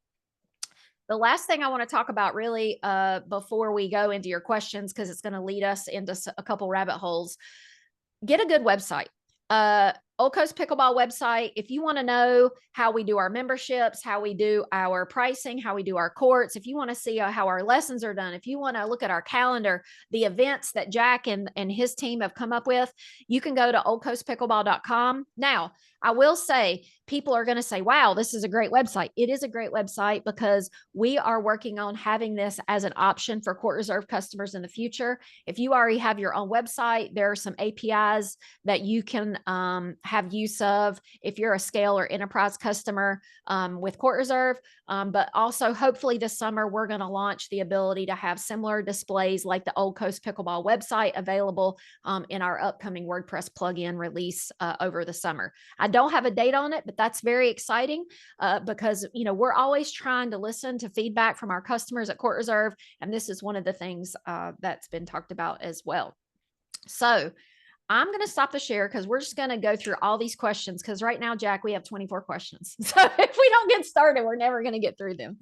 The last thing I want to talk about really before we go into your questions, because it's going to lead us into a couple rabbit holes, get a good website. Old Coast Pickleball website. If you want to know how we do our memberships, how we do our pricing, how we do our courts, if you want to see how our lessons are done, if you want to look at our calendar, the events that Jack and his team have come up with, you can go to oldcoastpickleball.com. Now, I will say, people are going to say, wow, this is a great website. It is a great website because we are working on having this as an option for Court Reserve customers in the future. If you already have your own website, there are some APIs that you can have use of if you're a scale or enterprise customer with Court Reserve. But also, hopefully this summer, we're going to launch the ability to have similar displays like the Old Coast Pickleball website available in our upcoming WordPress plugin release over the summer. I don't have a date on it, but that's very exciting because, we're always trying to listen to feedback from our customers at Court Reserve. And this is one of the things that's been talked about as well. So I'm going to stop the share because we're just going to go through all these questions, because right now, Jack, we have 24 questions. So if we don't get started, we're never going to get through them.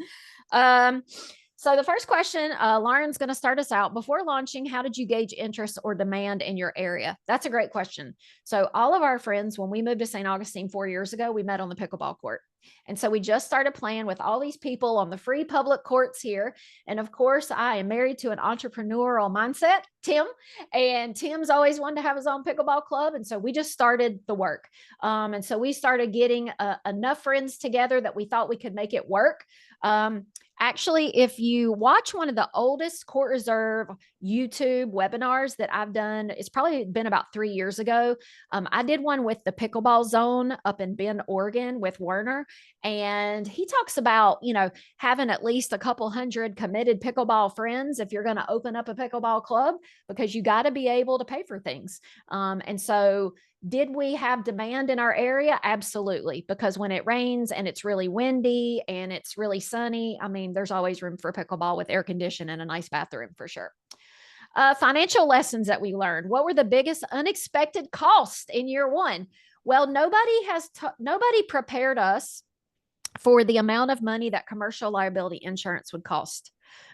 So the first question, Lauren's going to start us out. Before launching, how did you gauge interest or demand in your area? That's a great question. So all of our friends, when we moved to St. Augustine 4 years ago, we met on the pickleball court. And so we just started playing with all these people on the free public courts here. And of course, I am married to an entrepreneurial mindset, Tim, and Tim's always wanted to have his own pickleball club. And so we just started the work. And so we started getting enough friends together that we thought we could make it work. Actually, if you watch one of the oldest Court Reserve YouTube webinars that I've done, it's probably been about 3 years ago. I did one with the Pickleball Zone up in Bend, Oregon with Werner. And he talks about, having at least a couple hundred committed pickleball friends if you're going to open up a pickleball club, because you got to be able to pay for things. And so did we have demand in our area? Absolutely. Because when it rains and it's really windy and it's really sunny, there's always room for pickleball with air conditioning and a nice bathroom for sure. Financial lessons that we learned. What were the biggest unexpected costs in year one? Well, nobody prepared us for the amount of money that commercial liability insurance would cost.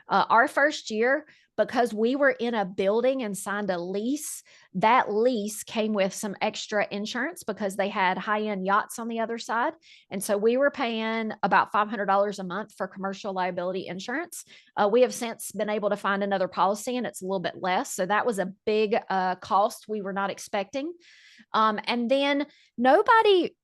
Our first year, because we were in a building and signed a lease, that lease came with some extra insurance because they had high-end yachts on the other side. And so we were paying about $500 a month for commercial liability insurance. We have since been able to find another policy and it's a little bit less. So that was a big cost we were not expecting. And then nobody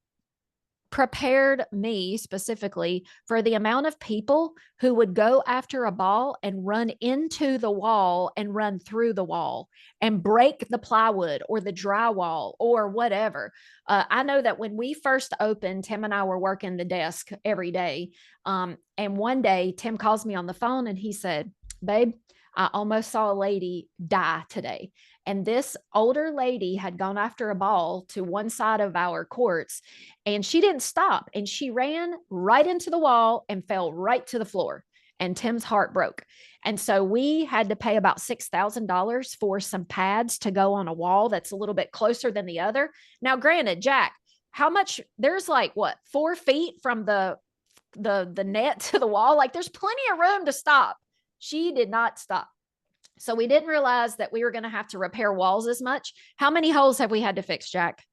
prepared me specifically for the amount of people who would go after a ball and run into the wall and run through the wall and break the plywood or the drywall or whatever. I know that when we first opened, Tim and I were working the desk every day. And one day Tim calls me on the phone and he said, "Babe, I almost saw a lady die today." And this older lady had gone after a ball to one side of our courts and she didn't stop. And she ran right into the wall and fell right to the floor. And Tim's heart broke. And so we had to pay about $6,000 for some pads to go on a wall that's a little bit closer than the other. Now, granted, Jack, how much there's like what, 4 feet from the net to the wall? Like there's plenty of room to stop. She did not stop. So we didn't realize that we were going to have to repair walls as much. How many holes have we had to fix, Jack?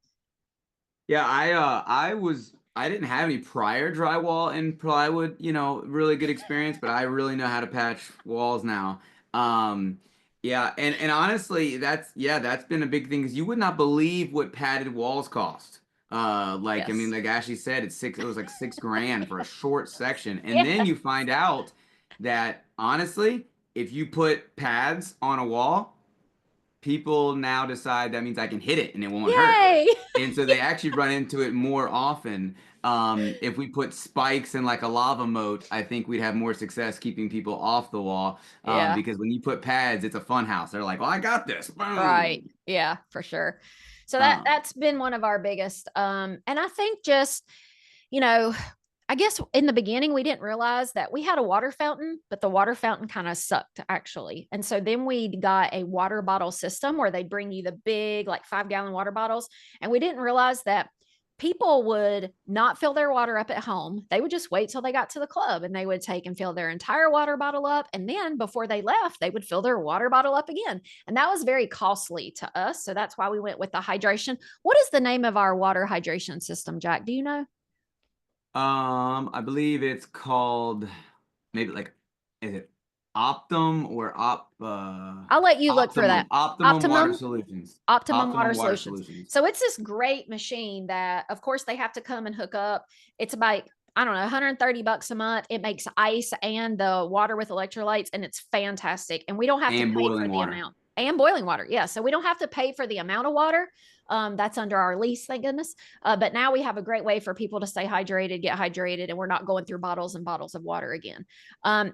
Yeah, I didn't have any prior drywall and plywood, really good experience, but I really know how to patch walls now. Yeah, and honestly, that's been a big thing because you would not believe what padded walls cost. I mean, Yes. like Ashley said, it was like $6,000 for a short section. And Yeah. then you find out that honestly, if you put pads on a wall, people now decide that means I can hit it and it won't hurt. Yay. And so they actually run into it more often. If we put spikes in like a lava moat, I think we'd have more success keeping people off the wall. Yeah. Because when you put pads, it's a fun house. They're like, "Oh, I got this." Boom. Right. Yeah, for sure. So that's been one of our biggest. And I think just, I guess in the beginning, we didn't realize that we had a water fountain, but the water fountain kind of sucked actually. And so then we got a water bottle system where they bring you the big, like 5-gallon water bottles. And we didn't realize that people would not fill their water up at home. They would just wait till they got to the club and they would take and fill their entire water bottle up. And then before they left, they would fill their water bottle up again. And that was very costly to us. So that's why we went with the hydration. What is the name of our water hydration system, Jack? Do you know? I believe it's called maybe is it Optum or I'll let you look for that. Optimum Water Solutions. Optimum Water Solutions. So it's this great machine that, of course, they have to come and hook up. It's about, I don't know, $130 a month. It makes ice and the water with electrolytes, and it's fantastic. And we don't have to pay for the amount. And boiling water. Yeah. So we don't have to pay for the amount of water. That's under our lease, thank goodness. But now we have a great way for people to stay hydrated, get hydrated, and we're not going through bottles and bottles of water again.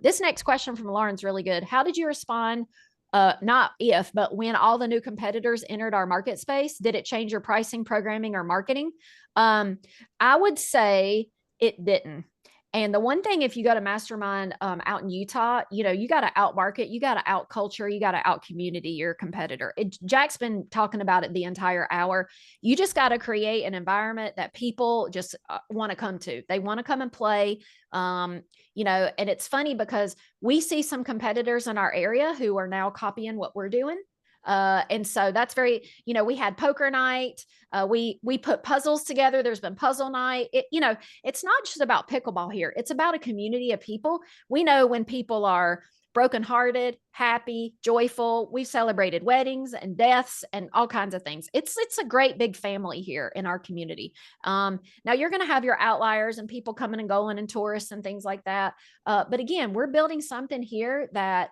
This next question from Lauren's really good. How did you respond? Not if, but when all the new competitors entered our market space, did it change your pricing, programming, or marketing? I would say it didn't. And the one thing, if you go to Mastermind out in Utah, you got to out market, you got to out culture, you got to out community your competitor. Jack's been talking about it the entire hour. You just got to create an environment that people just want to come to. They want to come and play. And it's funny because we see some competitors in our area who are now copying what we're doing. And so that's very, we had poker night. We put puzzles together. There's been puzzle night. It's not just about pickleball here. It's about a community of people. We know when people are brokenhearted, happy, joyful. We've celebrated weddings and deaths and all kinds of things. It's a great big family here in our community. Now you're going to have your outliers and people coming and going and tourists and things like that. But again, we're building something here that,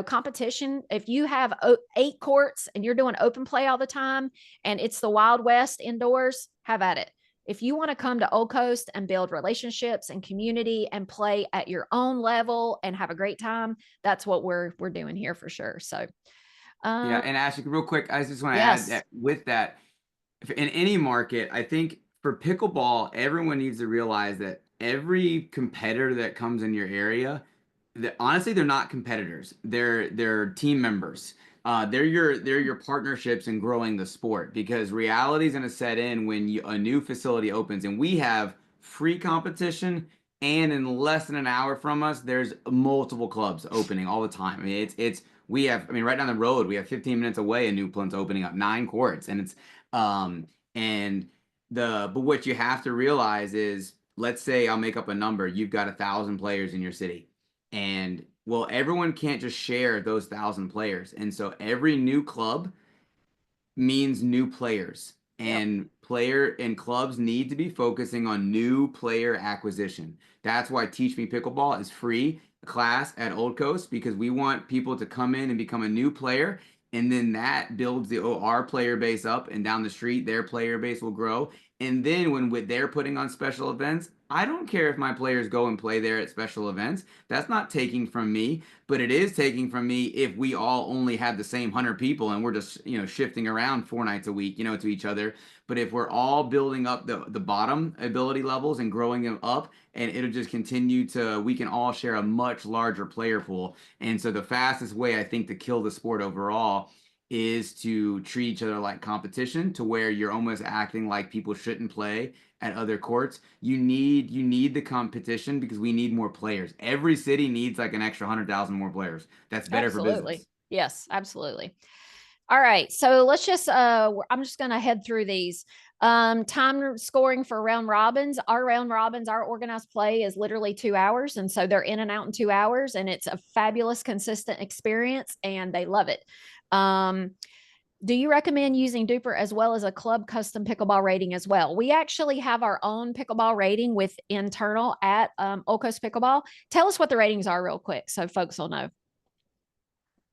competition, if you have 8 courts and you're doing open play all the time and it's the Wild West indoors, have at it. If you want to come to Old Coast and build relationships and community and play at your own level and have a great time, that's what we're doing here for sure. So, yeah. And Ashley, real quick, I just want to yes. add that with that, in any market, I think for pickleball, everyone needs to realize that every competitor that comes in your area, honestly, they're not competitors. They're team members. They're your partnerships in growing the sport, because reality is going to set in when a new facility opens, and we have free competition. And in less than an hour from us, there's multiple clubs opening all the time. I mean, it's we have, I mean, right down the road, we have 15 minutes away, a new plant's opening up 9 courts. And it's, and but what you have to realize is, let's say I'll make up a number, you've got 1,000 players in your city. And well, everyone can't just share those 1,000 players. And so every new club means new players, Yep. and player and clubs need to be focusing on new player acquisition. That's why Teach Me Pickleball is free class at Old Coast, because we want people to come in and become a new player, and then that builds our player base up, and down the street their player base will grow. And then when they're putting on special events, I don't care if my players go and play there at special events. That's not taking from me, but it is taking from me if we all only have the same 100 people and we're just, shifting around 4 nights a week, to each other. But if we're all building up the bottom ability levels and growing them up, and it'll just continue to, we can all share a much larger player pool. And so the fastest way, I think, to kill the sport overall is to treat each other like competition, to where you're almost acting like people shouldn't play at other courts. You need the competition, because we need more players. Every city needs like an extra 100,000 more players. That's better for Absolutely. business. Yes, absolutely. All right. So let's just I'm just going to head through these. Time scoring for round robins. Our organized play is literally 2 hours. And so they're in and out in 2 hours, and it's a fabulous, consistent experience, and they love it. Do you recommend using Duper as well as a club custom pickleball rating as well? We actually have our own pickleball rating with internal at Old Coast Pickleball. Tell us what the ratings are real quick so folks will know.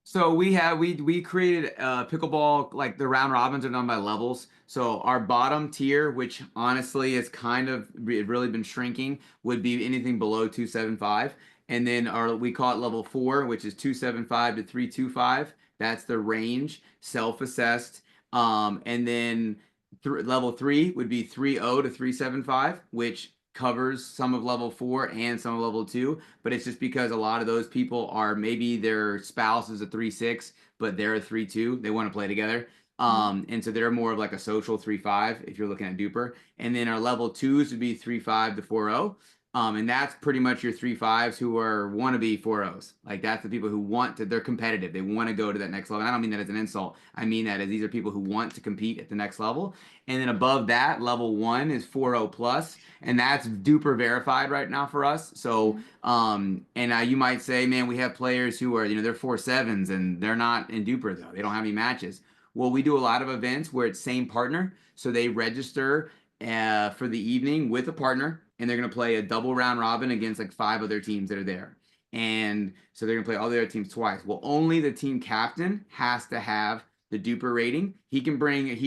So we created pickleball, like the round robins are done by levels. So our bottom tier, which honestly is kind of really been shrinking, would be anything below 275. And then we call it level 4, which is 275 to 325. That's the range, self-assessed. And then level 3 would be 30 to 375, which covers some of level 4 and some of level 2. But it's just because a lot of those people are, maybe their spouse is a 3-6, but they're a 3-2. They want to play together. And so they're more of like a social 3-5 if you're looking at Duper. And then our level 2s would be 3-5 to 4-0. And that's pretty much your 3-5s who are wannabe 4-0s. Like, that's the people who they're competitive. They want to go to that next level. And I don't mean that as an insult. I mean that as these are people who want to compete at the next level. And then above that, level 1 is 4-0 plus, and that's Duper verified right now for us. So, and you might say, man, we have players who are, they're 4-7s and they're not in Duper though. They don't have any matches. Well, we do a lot of events where it's same partner. So they register for the evening with a partner, and they're going to play a double round robin against like 5 other teams that are there. And so they're going to play all the other teams twice. Well, only the team captain has to have the Duper rating. He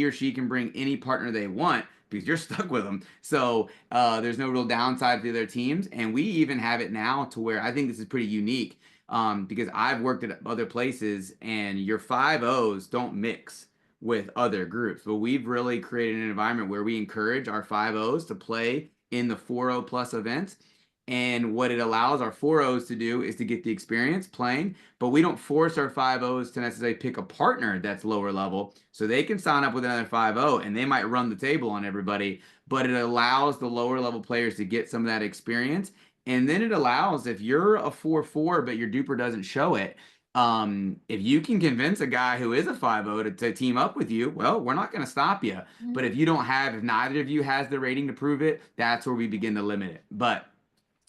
or she can bring any partner they want, because you're stuck with them. So there's no real downside for the other teams. And we even have it now to where I think this is pretty unique, because I've worked at other places, and your 5-0s don't mix with other groups. But we've really created an environment where we encourage our 5-0s to play in the 4-0 plus events. And what it allows our 4-0s to do is to get the experience playing, but we don't force our 5-0s to necessarily pick a partner that's lower level. So they can sign up with another 5-0 and they might run the table on everybody, but it allows the lower level players to get some of that experience. And then it allows, if you're a 4-4, but your Duper doesn't show it, if you can convince a guy who is a 5-0 to team up with you, well, we're not going to stop you. But if neither of you has the rating to prove it, that's where we begin to limit it. But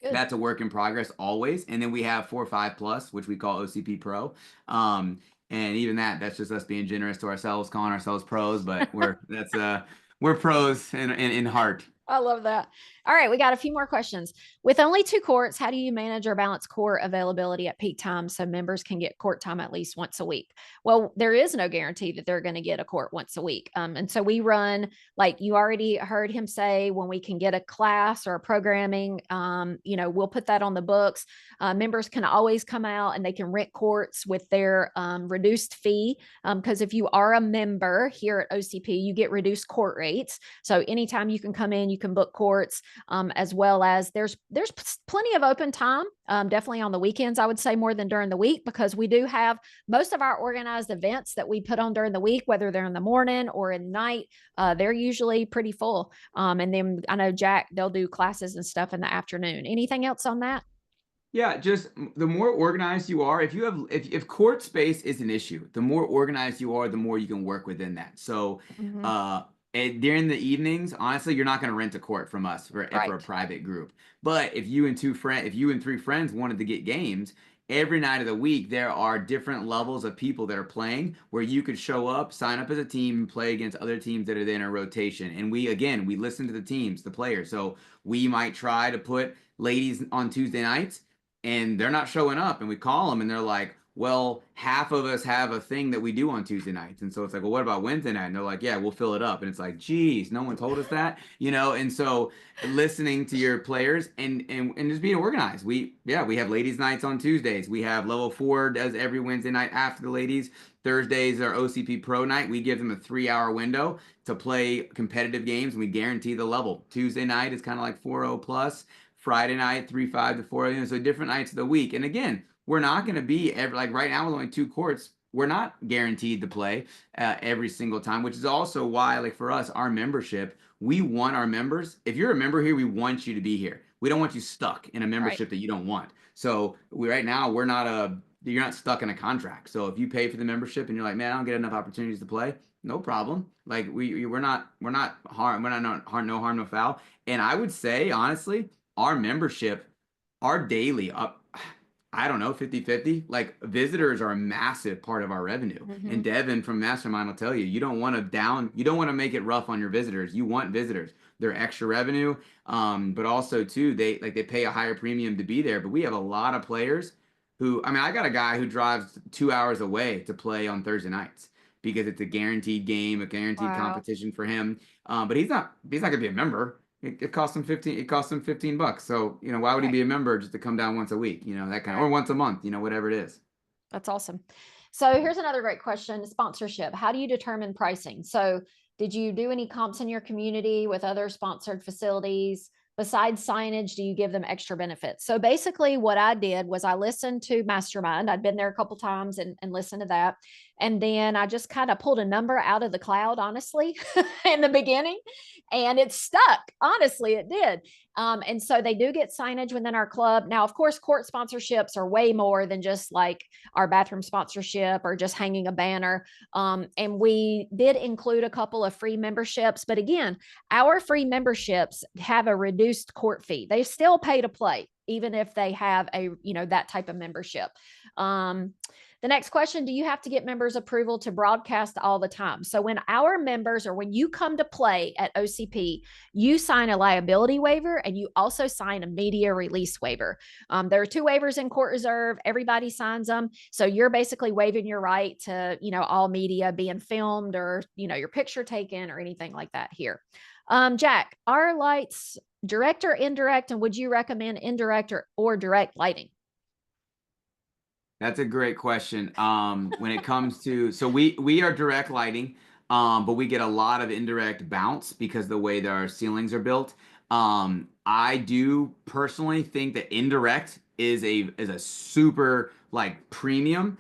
Good. that's a work in progress always. And then we have 4-5 plus, which we call OCP Pro. And even that's just us being generous to ourselves, calling ourselves pros, but we're pros in heart. I love that. All right, we got a few more questions. With only 2 courts, how do you manage or balance court availability at peak time so members can get court time at least once a week? Well, there is no guarantee that they're going to get a court once a week. And so we run, like you already heard him say, when we can get a class or a programming, we'll put that on the books. Members can always come out and they can rent courts with their reduced fee. Because if you are a member here at OCP, you get reduced court rates. So anytime you can come in, you can book courts, as well as there's plenty of open time, definitely on the weekends, I would say more than during the week, because we do have most of our organized events that we put on during the week, whether they're in the morning or in the night, they're usually pretty full. And then I know Jack, they'll do classes and stuff in the afternoon. Anything else on that? Yeah, just the more organized you are, if court space is an issue, the more organized you are, the more you can work within that. So, Mhm. uh, during the evenings, honestly, you're not going to rent a court from us for a Right. private group. But if you and three friends wanted to get games, every night of the week there are different levels of people that are playing where you could show up, sign up as a team, and play against other teams that are in a rotation. And we listen to the teams, the players. So we might try to put ladies on Tuesday nights and they're not showing up, and we call them and they're like, well, half of us have a thing that we do on Tuesday nights. And so it's like, well, what about Wednesday night? And they're like, yeah, we'll fill it up. And it's like, geez, no one told us that, And so listening to your players and just being organized. We have ladies nights on Tuesdays. We have level 4 does every Wednesday night after the ladies. Thursdays are OCP Pro night. We give them a 3-hour window to play competitive games, and we guarantee the level. Tuesday night is kind of like 4.0 plus. Friday night, 3-5 to 4, so different nights of the week. And again, we're not going to be like right now with only 2 courts. We're not guaranteed to play every single time, which is also why, like for us, our membership, we want our members. If you're a member here, we want you to be here. We don't want you stuck in a Right. membership that you don't want. So right now, you're not stuck in a contract. So if you pay for the membership and you're like, man, I don't get enough opportunities to play, no problem. Like we're not harm, we're not no harm, no foul. And I would say honestly, our membership, our daily up, I don't know, 50-50. Like visitors are a massive part of our revenue. And Mhm. Devin from Mastermind will tell you, you don't want to make it rough on your visitors. You want visitors. They're extra revenue. But also too, they pay a higher premium to be there. But we have a lot of players who, I mean, I got a guy who drives 2 hours away to play on Thursday nights because it's a guaranteed game, a guaranteed Wow. competition for him. But he's not gonna be a member. It costs him 15. It costs him $15. So why would he Right. be a member just to come down once a week? That kind of, or Right. once a month. Whatever it is. That's awesome. So here's another great question, sponsorship. How do you determine pricing? So did you do any comps in your community with other sponsored facilities? Besides signage, do you give them extra benefits? So basically what I did was I listened to Mastermind. I'd been there a couple times and listened to that. And then I just kind of pulled a number out of the cloud, honestly, in the beginning. And it stuck. Honestly, it did. And so they do get signage within our club. Now, of course, court sponsorships are way more than just like our bathroom sponsorship or just hanging a banner. And we did include a couple of free memberships. But again, our free memberships have a reduced court fee. They still pay to play, even if they have that type of membership. The next question, do you have to get members approval to broadcast all the time? So when our members or when you come to play at OCP, you sign a liability waiver and you also sign a media release waiver. There are 2 waivers in court reserve. Everybody signs them. So you're basically waiving your right to, all media being filmed or, your picture taken or anything like that here. Jack, are lights direct or indirect? And would you recommend indirect or direct lighting? That's a great question. When it comes to, so we are direct lighting, but we get a lot of indirect bounce because the way that our ceilings are built. I do personally think that indirect is a super like premium,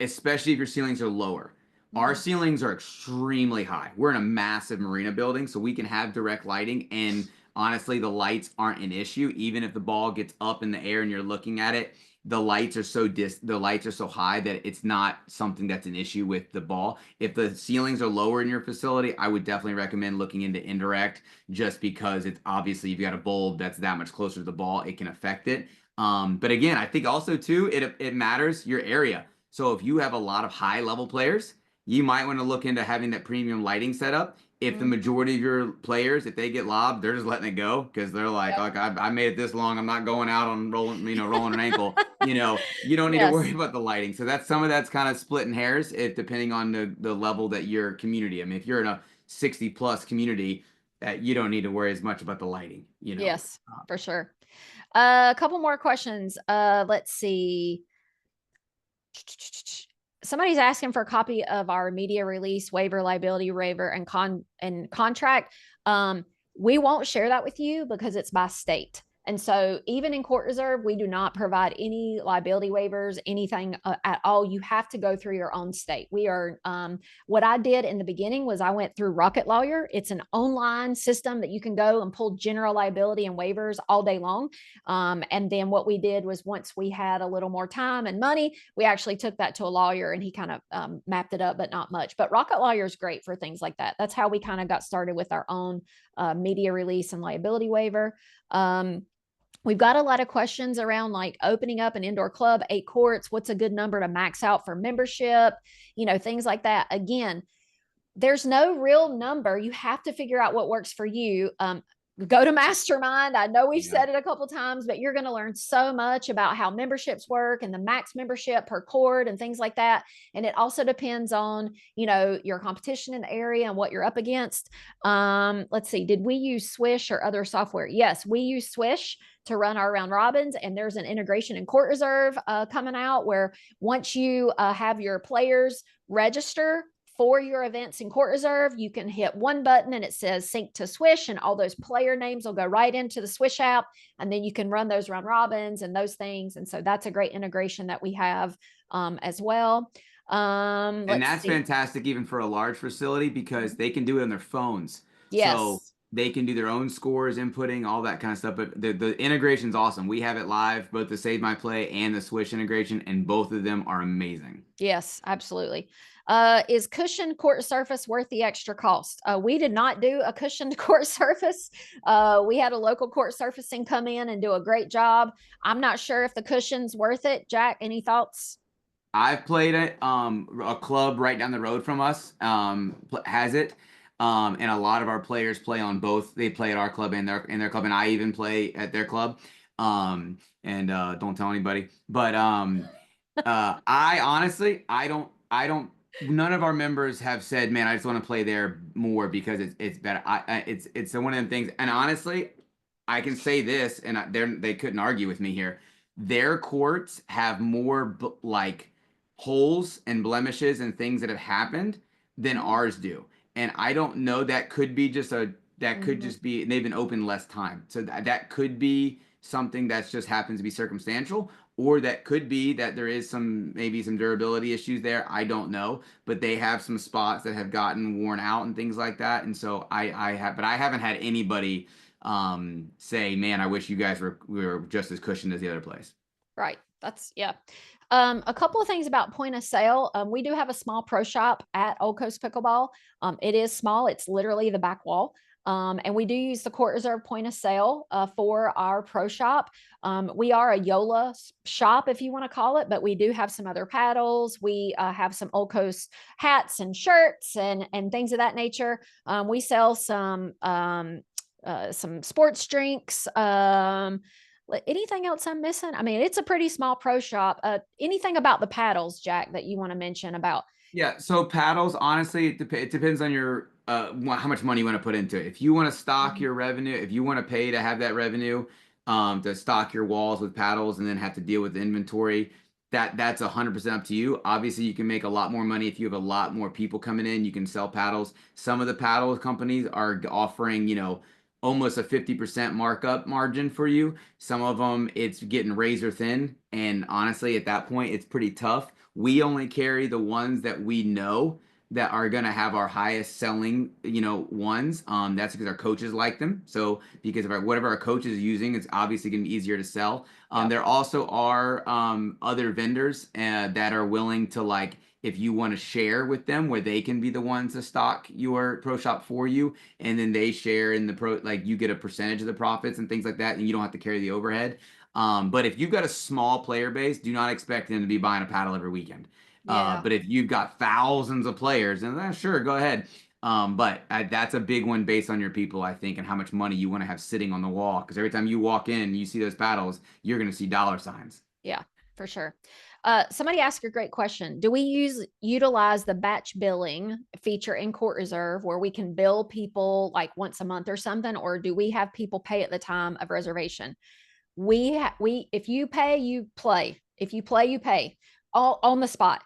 especially if your ceilings are lower. Our Mhm. ceilings are extremely high. We're in a massive marina building, so we can have direct lighting. And honestly, the lights aren't an issue. Even if the ball gets up in the air and you're looking at it, the lights are so high that it's not something that's an issue with the ball. If the ceilings are lower in your facility, I would definitely recommend looking into indirect, just because it's obviously you've got a bulb that's that much closer to the ball, it can affect it. But again, I think also too, it matters your area. So if you have a lot of high level players, you might want to look into having that premium lighting setup. If the Mhm. majority of your players, if they get lobbed, they're just letting it go because they're like, Yep. I made it this long. I'm not going out on rolling an ankle. You don't need to worry Yes. about the lighting. So that's kind of splitting hairs, depending on the level that your community. I mean, if you're in a 60 plus community, that you don't need to worry as much about the lighting. Yes, for sure. A couple more questions. Let's see. Somebody's asking for a copy of our media release waiver, liability waiver, and contract. We won't share that with you because it's by state. And so even in court reserve, we do not provide any liability waivers, anything at all. You have to go through your own state. We are, what I did in the beginning was I went through Rocket Lawyer. It's an online system that you can go and pull general liability and waivers all day long. And then what we did was once we had a little more time and money, we actually took that to a lawyer and he kind of mapped it up, but not much. But Rocket Lawyer is great for things like that. That's how we kind of got started with our own media release and liability waiver. We've got a lot of questions around like opening up an indoor club, 8 courts. What's a good number to max out for membership? You know, things like that. Again, there's no real number. You have to figure out what works for you. Go to Mastermind. I know we've said it a couple of times, but you're going to learn so much about how memberships work and the max membership per court and things like that. And it also depends on, you know, your competition in the area and what you're up against. Let's see. Did we use Swish or other software? Yes, we use Swish to run our round robins. And there's an integration in court reserve coming out where once you have your players register for your events in court reserve, you can hit one button and it says sync to Swish, and all those player names will go right into the Swish app, and then you can run those round robins and those things. And so that's a great integration that we have as well. And that's fantastic even for a large facility because they can do it on their phones. Yes. So they can do their own scores, inputting, all that kind of stuff. But the integration's awesome. We have it live, both the Save My Play and the Swish integration, and both of them are amazing. Yes, absolutely. Is cushioned court surface worth the extra cost? We did not do a cushioned court surface. We had a local court surfacing come in and do a great job. I'm not sure if the cushion's worth it. Jack, any thoughts? I've played it. A club right down the road from us has it. And a lot of our players play on both. They play at our club and their club, and I even play at their club. And don't tell anybody. But I honestly, I don't. None of our members have said, "Man, I just want to play there more because it's better." It's one of them things. And honestly, I can say this, and they couldn't argue with me here. Their courts have more like holes and blemishes and things that have happened than ours do. And I don't know, that could be just could just be they've been open less time. So that could be something that's just happens to be circumstantial, or that could be that there is maybe some durability issues there. I don't know, but they have some spots that have gotten worn out and things like that. And so I haven't had anybody say, "Man, I wish you guys were just as cushioned as the other place." Right. That's a couple of things about point of sale. We do have a small pro shop at Old Coast Pickleball. It is small. It's literally the back wall. And we do use the court reserve point of sale for our pro shop. We are a YOLA shop, if you want to call it, but we do have some other paddles. We have some Old Coast hats and shirts and things of that nature. We sell some sports drinks. Anything else I'm missing? I mean, it's a pretty small pro shop. Anything about the paddles, Jack, that you want to mention about? Yeah, so paddles, honestly, it depends on your how much money you want to put into it. If you want to stock your revenue, if you want to pay to have that revenue to stock your walls with paddles and then have to deal with the inventory, that's 100% up to you. Obviously, you can make a lot more money if you have a lot more people coming in. You can sell paddles. Some of the paddle companies are offering, almost a 50% markup margin for you. Some of them, it's getting razor thin. And honestly, at that point, it's pretty tough. We only carry the ones that we know that are going to have our highest selling, ones. That's because our coaches like them. So because of whatever our coach is using, it's obviously going to be easier to sell. There also are other vendors that are willing to, if you want to share with them, where they can be the ones to stock your pro shop for you, and then they share in the you get a percentage of the profits and things like that, and you don't have to carry the overhead. But if you've got a small player base, do not expect them to be buying a paddle every weekend. But if you've got thousands of players, then sure, go ahead. But that's a big one based on your people, I think, and how much money you want to have sitting on the wall. Because every time you walk in and you see those paddles, you're going to see dollar signs. Yeah, for sure. Somebody asked a great question. Do we utilize the batch billing feature in court reserve where we can bill people like once a month or something, or do we have people pay at the time of reservation? If you pay, you play. If you play, you pay all on the spot.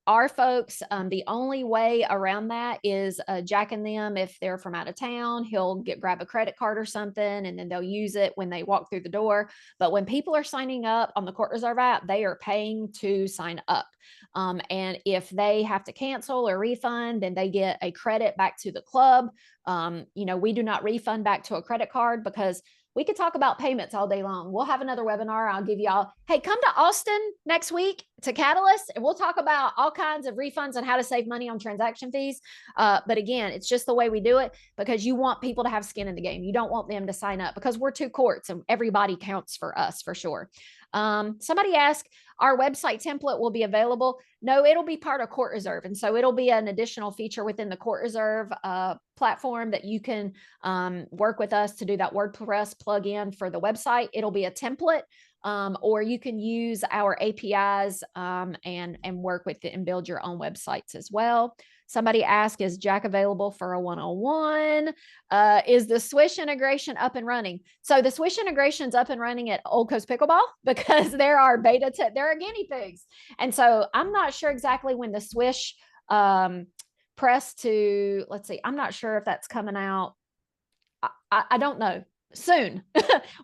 our folks, the only way around that is Jack and them, if they're from out of town, he'll grab a credit card or something, and then they'll use it when they walk through the door. But when people are signing up on the Court Reserve app, they are paying to sign up. And if they have to cancel or refund, then they get a credit back to the club. We do not refund back to a credit card, because we could talk about payments all day long. We'll have another webinar. I'll give y'all, hey, come to Austin next week to Catalyst, and we'll talk about all kinds of refunds and how to save money on transaction fees. But again, it's just the way we do it, because you want people to have skin in the game. You don't want them to sign up, because we're 2 courts and everybody counts for us for sure. Somebody asked, our website template will be available. No, it'll be part of Court Reserve. And so it'll be an additional feature within the Court Reserve platform that you can work with us to do that WordPress plugin for the website. It'll be a template, or you can use our APIs and work with it and build your own websites as well. Somebody asked, is Jack available for a 101? Is the Swish integration up and running? So the Swish integration is up and running at Old Coast Pickleball, because there are there are guinea pigs. And so I'm not sure exactly when the Swish press to, let's see, I'm not sure if that's coming out. I don't know. Soon.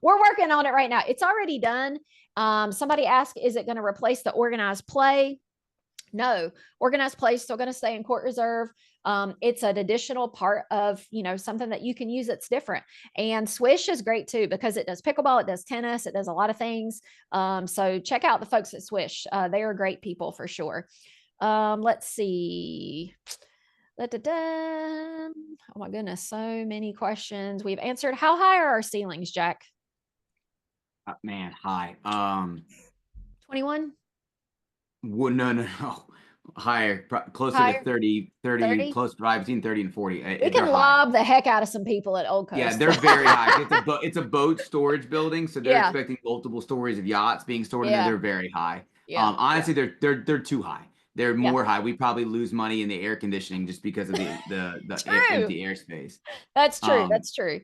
We're working on it right now. It's already done. Somebody asked, is it going to replace the organized play? No, organized play is still going to stay in Court Reserve. It's an additional part of, something that you can use that's different. And Swish is great too, because it does pickleball, it does tennis, it does a lot of things. So check out the folks at Swish. They are great people for sure. Let's see. Oh my goodness, so many questions we've answered. How high are our ceilings, Jack? Man, high. 21? Well, no. Higher, closer Higher? to 30, 30? close to between 30 and 40. We can lob the heck out of some people at Old Coast. Yeah, they're very high. It's a boat storage building, so they're Yeah. expecting multiple stories of yachts being stored in there. They're very high. Yeah. Honestly, they're too high. They're more high. We probably lose money in the air conditioning just because of the empty airspace. That's true. That's true.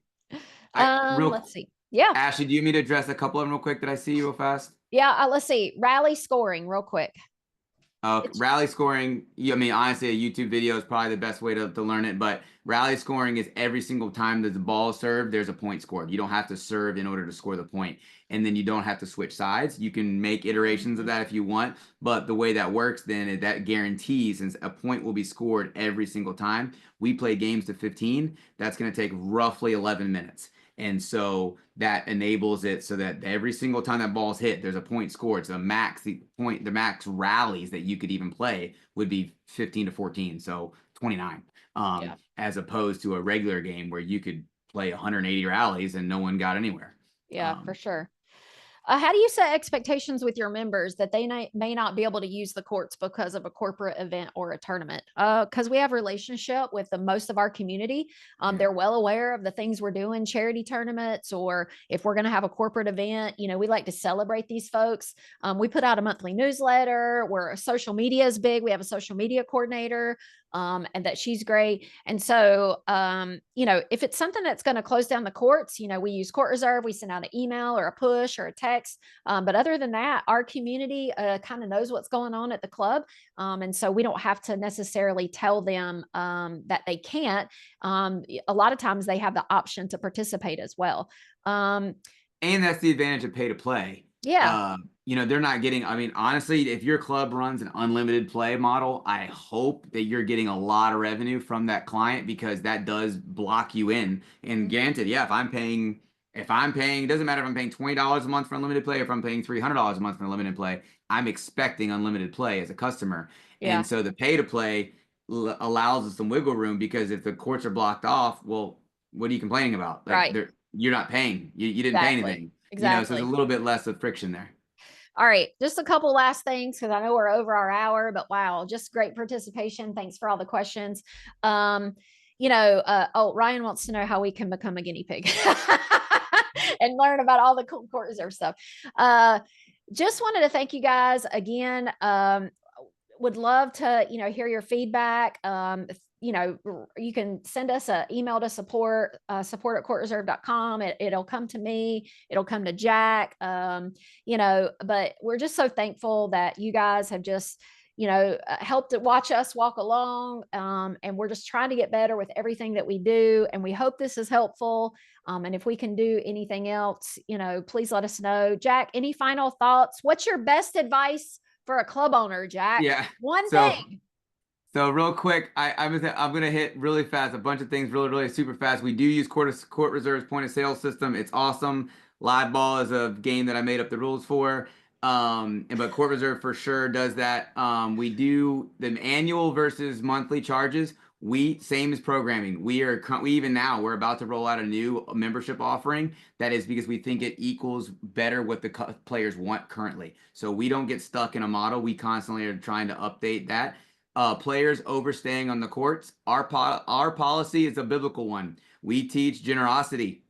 Let's see. Yeah. Ashley, do you want me to address a couple of them real quick that I see real fast? Yeah. Let's see. Rally scoring real quick. Rally scoring, honestly, a YouTube video is probably the best way to learn it, but rally scoring is every single time that the ball is served, there's a point scored. You don't have to serve in order to score the point, and then you don't have to switch sides. You can make iterations of that if you want, but the way that works then is that guarantees, since a point will be scored every single time. We play games to 15. That's going to take roughly 11 minutes. And so that enables it so that every single time that ball's hit, there's a point scored. So the max rallies that you could even play would be 15 to 14. So 29, as opposed to a regular game where you could play 180 rallies and no one got anywhere. Yeah, for sure. How do you set expectations with your members that they may not be able to use the courts because of a corporate event or a tournament? Because we have a relationship with most of our community. They're well aware of the things we're doing, charity tournaments, or if we're going to have a corporate event, we like to celebrate these folks. We put out a monthly newsletter where social media is big. We have a social media coordinator. And that she's great. And so, if it's something that's going to close down the courts, we use Court Reserve, we send out an email or a push or a text. But other than that, our community kind of knows what's going on at the club. And so we don't have to necessarily tell them that they can't. A lot of times they have the option to participate as well. And that's the advantage of pay to play. Yeah. They're not getting, honestly, if your club runs an unlimited play model, I hope that you're getting a lot of revenue from that client, because that does block you in. And granted, if I'm paying, it doesn't matter if I'm paying $20 a month for unlimited play, or if I'm paying $300 a month for unlimited play, I'm expecting unlimited play as a customer. Yeah. And so the pay to play allows us some wiggle room, because if the courts are blocked off, well, what are you complaining about? Like, right. You're not paying. You didn't pay anything. Exactly. So there's a little bit less of friction there. All right, just a couple last things, because I know we're over our hour, but wow, just great participation. Thanks for all the questions. Ryan wants to know how we can become a guinea pig and learn about all the cool Court Reserve stuff. Just wanted to thank you guys again. Would love to, hear your feedback. You can send us an email to support at courtreserve.com. It'll come to me. It'll come to Jack. But we're just so thankful that you guys have just, help to watch us walk along. And we're just trying to get better with everything that we do. And we hope this is helpful. And if we can do anything else, please let us know. Jack, any final thoughts? What's your best advice for a club owner, Jack? Yeah. One thing. So real quick, I'm gonna hit really fast a bunch of things really super fast. We do use Court Reserve's point of sale system. It's awesome. Live ball is a game that I made up the rules for. But Court Reserve for sure does that. We do the annual versus monthly charges. Same as programming. We're about to roll out a new membership offering. That is because we think it equals better what the players want currently. So we don't get stuck in a model. We constantly are trying to update that. Players overstaying on the courts. Our policy is a biblical one. We teach generosity.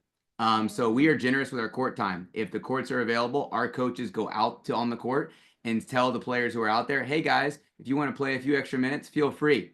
So we are generous with our court time. If the courts are available, our coaches go out on the court and tell the players who are out there, hey guys, if you want to play a few extra minutes, feel free.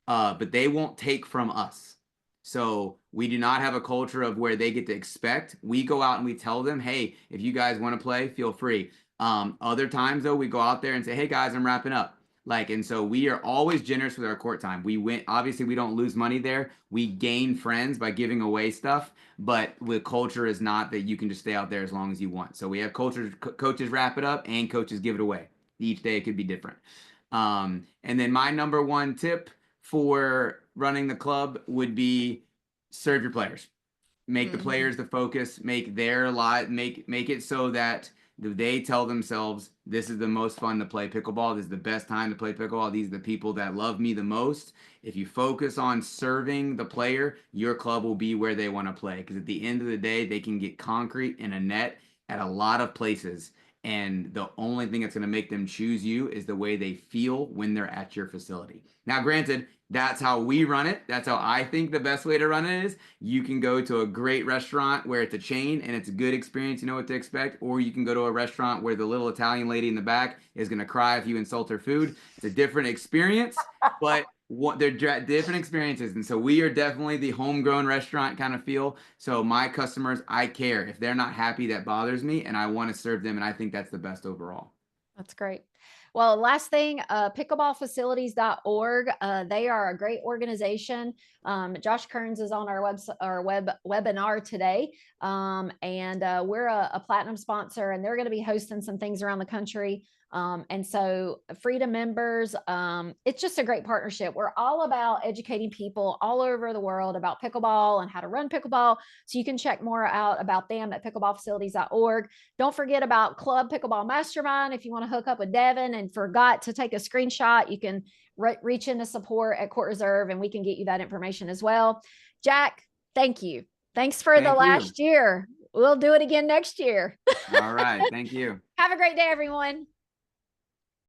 But they won't take from us. So we do not have a culture of where they get to expect. We go out and we tell them, hey, if you guys want to play, feel free. Other times though, we go out there and say, hey guys, I'm wrapping up. And so we are always generous with our court time. We win. Obviously, we don't lose money there. We gain friends by giving away stuff, but the culture is not that you can just stay out there as long as you want. So we have coaches wrap it up and coaches give it away. Each day it could be different. And then my number one tip for running the club would be serve your players. Make the players the focus, make their life, make it so that they tell themselves, this is the most fun to play pickleball. This is the best time to play pickleball. These are the people that love me the most. If you focus on serving the player, your club will be where they want to play. Because at the end of the day, they can get concrete in a net at a lot of places. And the only thing that's going to make them choose you is the way they feel when they're at your facility. Now, granted, that's how we run it. That's how I think the best way to run it is. You can go to a great restaurant where it's a chain and it's a good experience, you know what to expect, or you can go to a restaurant where the little Italian lady in the back is going to cry if you insult her food. It's a different experience, but they're different experiences. And so we are definitely the homegrown restaurant kind of feel. So my customers, I care. If they're not happy, that bothers me, and I want to serve them, and I think that's the best overall. That's great. Well, last thing, pickleballfacilities.org. They are a great organization. Josh Kearns is on our webinar today. And we're a platinum sponsor, and they're going to be hosting some things around the country. And so Freedom members, it's just a great partnership. We're all about educating people all over the world about pickleball and how to run pickleball. So you can check more out about them at pickleballfacilities.org. Don't forget about Club Pickleball Mastermind. If you want to hook up with Devin and forgot to take a screenshot, you can reach into support at Court Reserve and we can get you that information as well. Jack, thank you. Thanks for the last year. We'll do it again next year. All right. Thank you. Have a great day, everyone.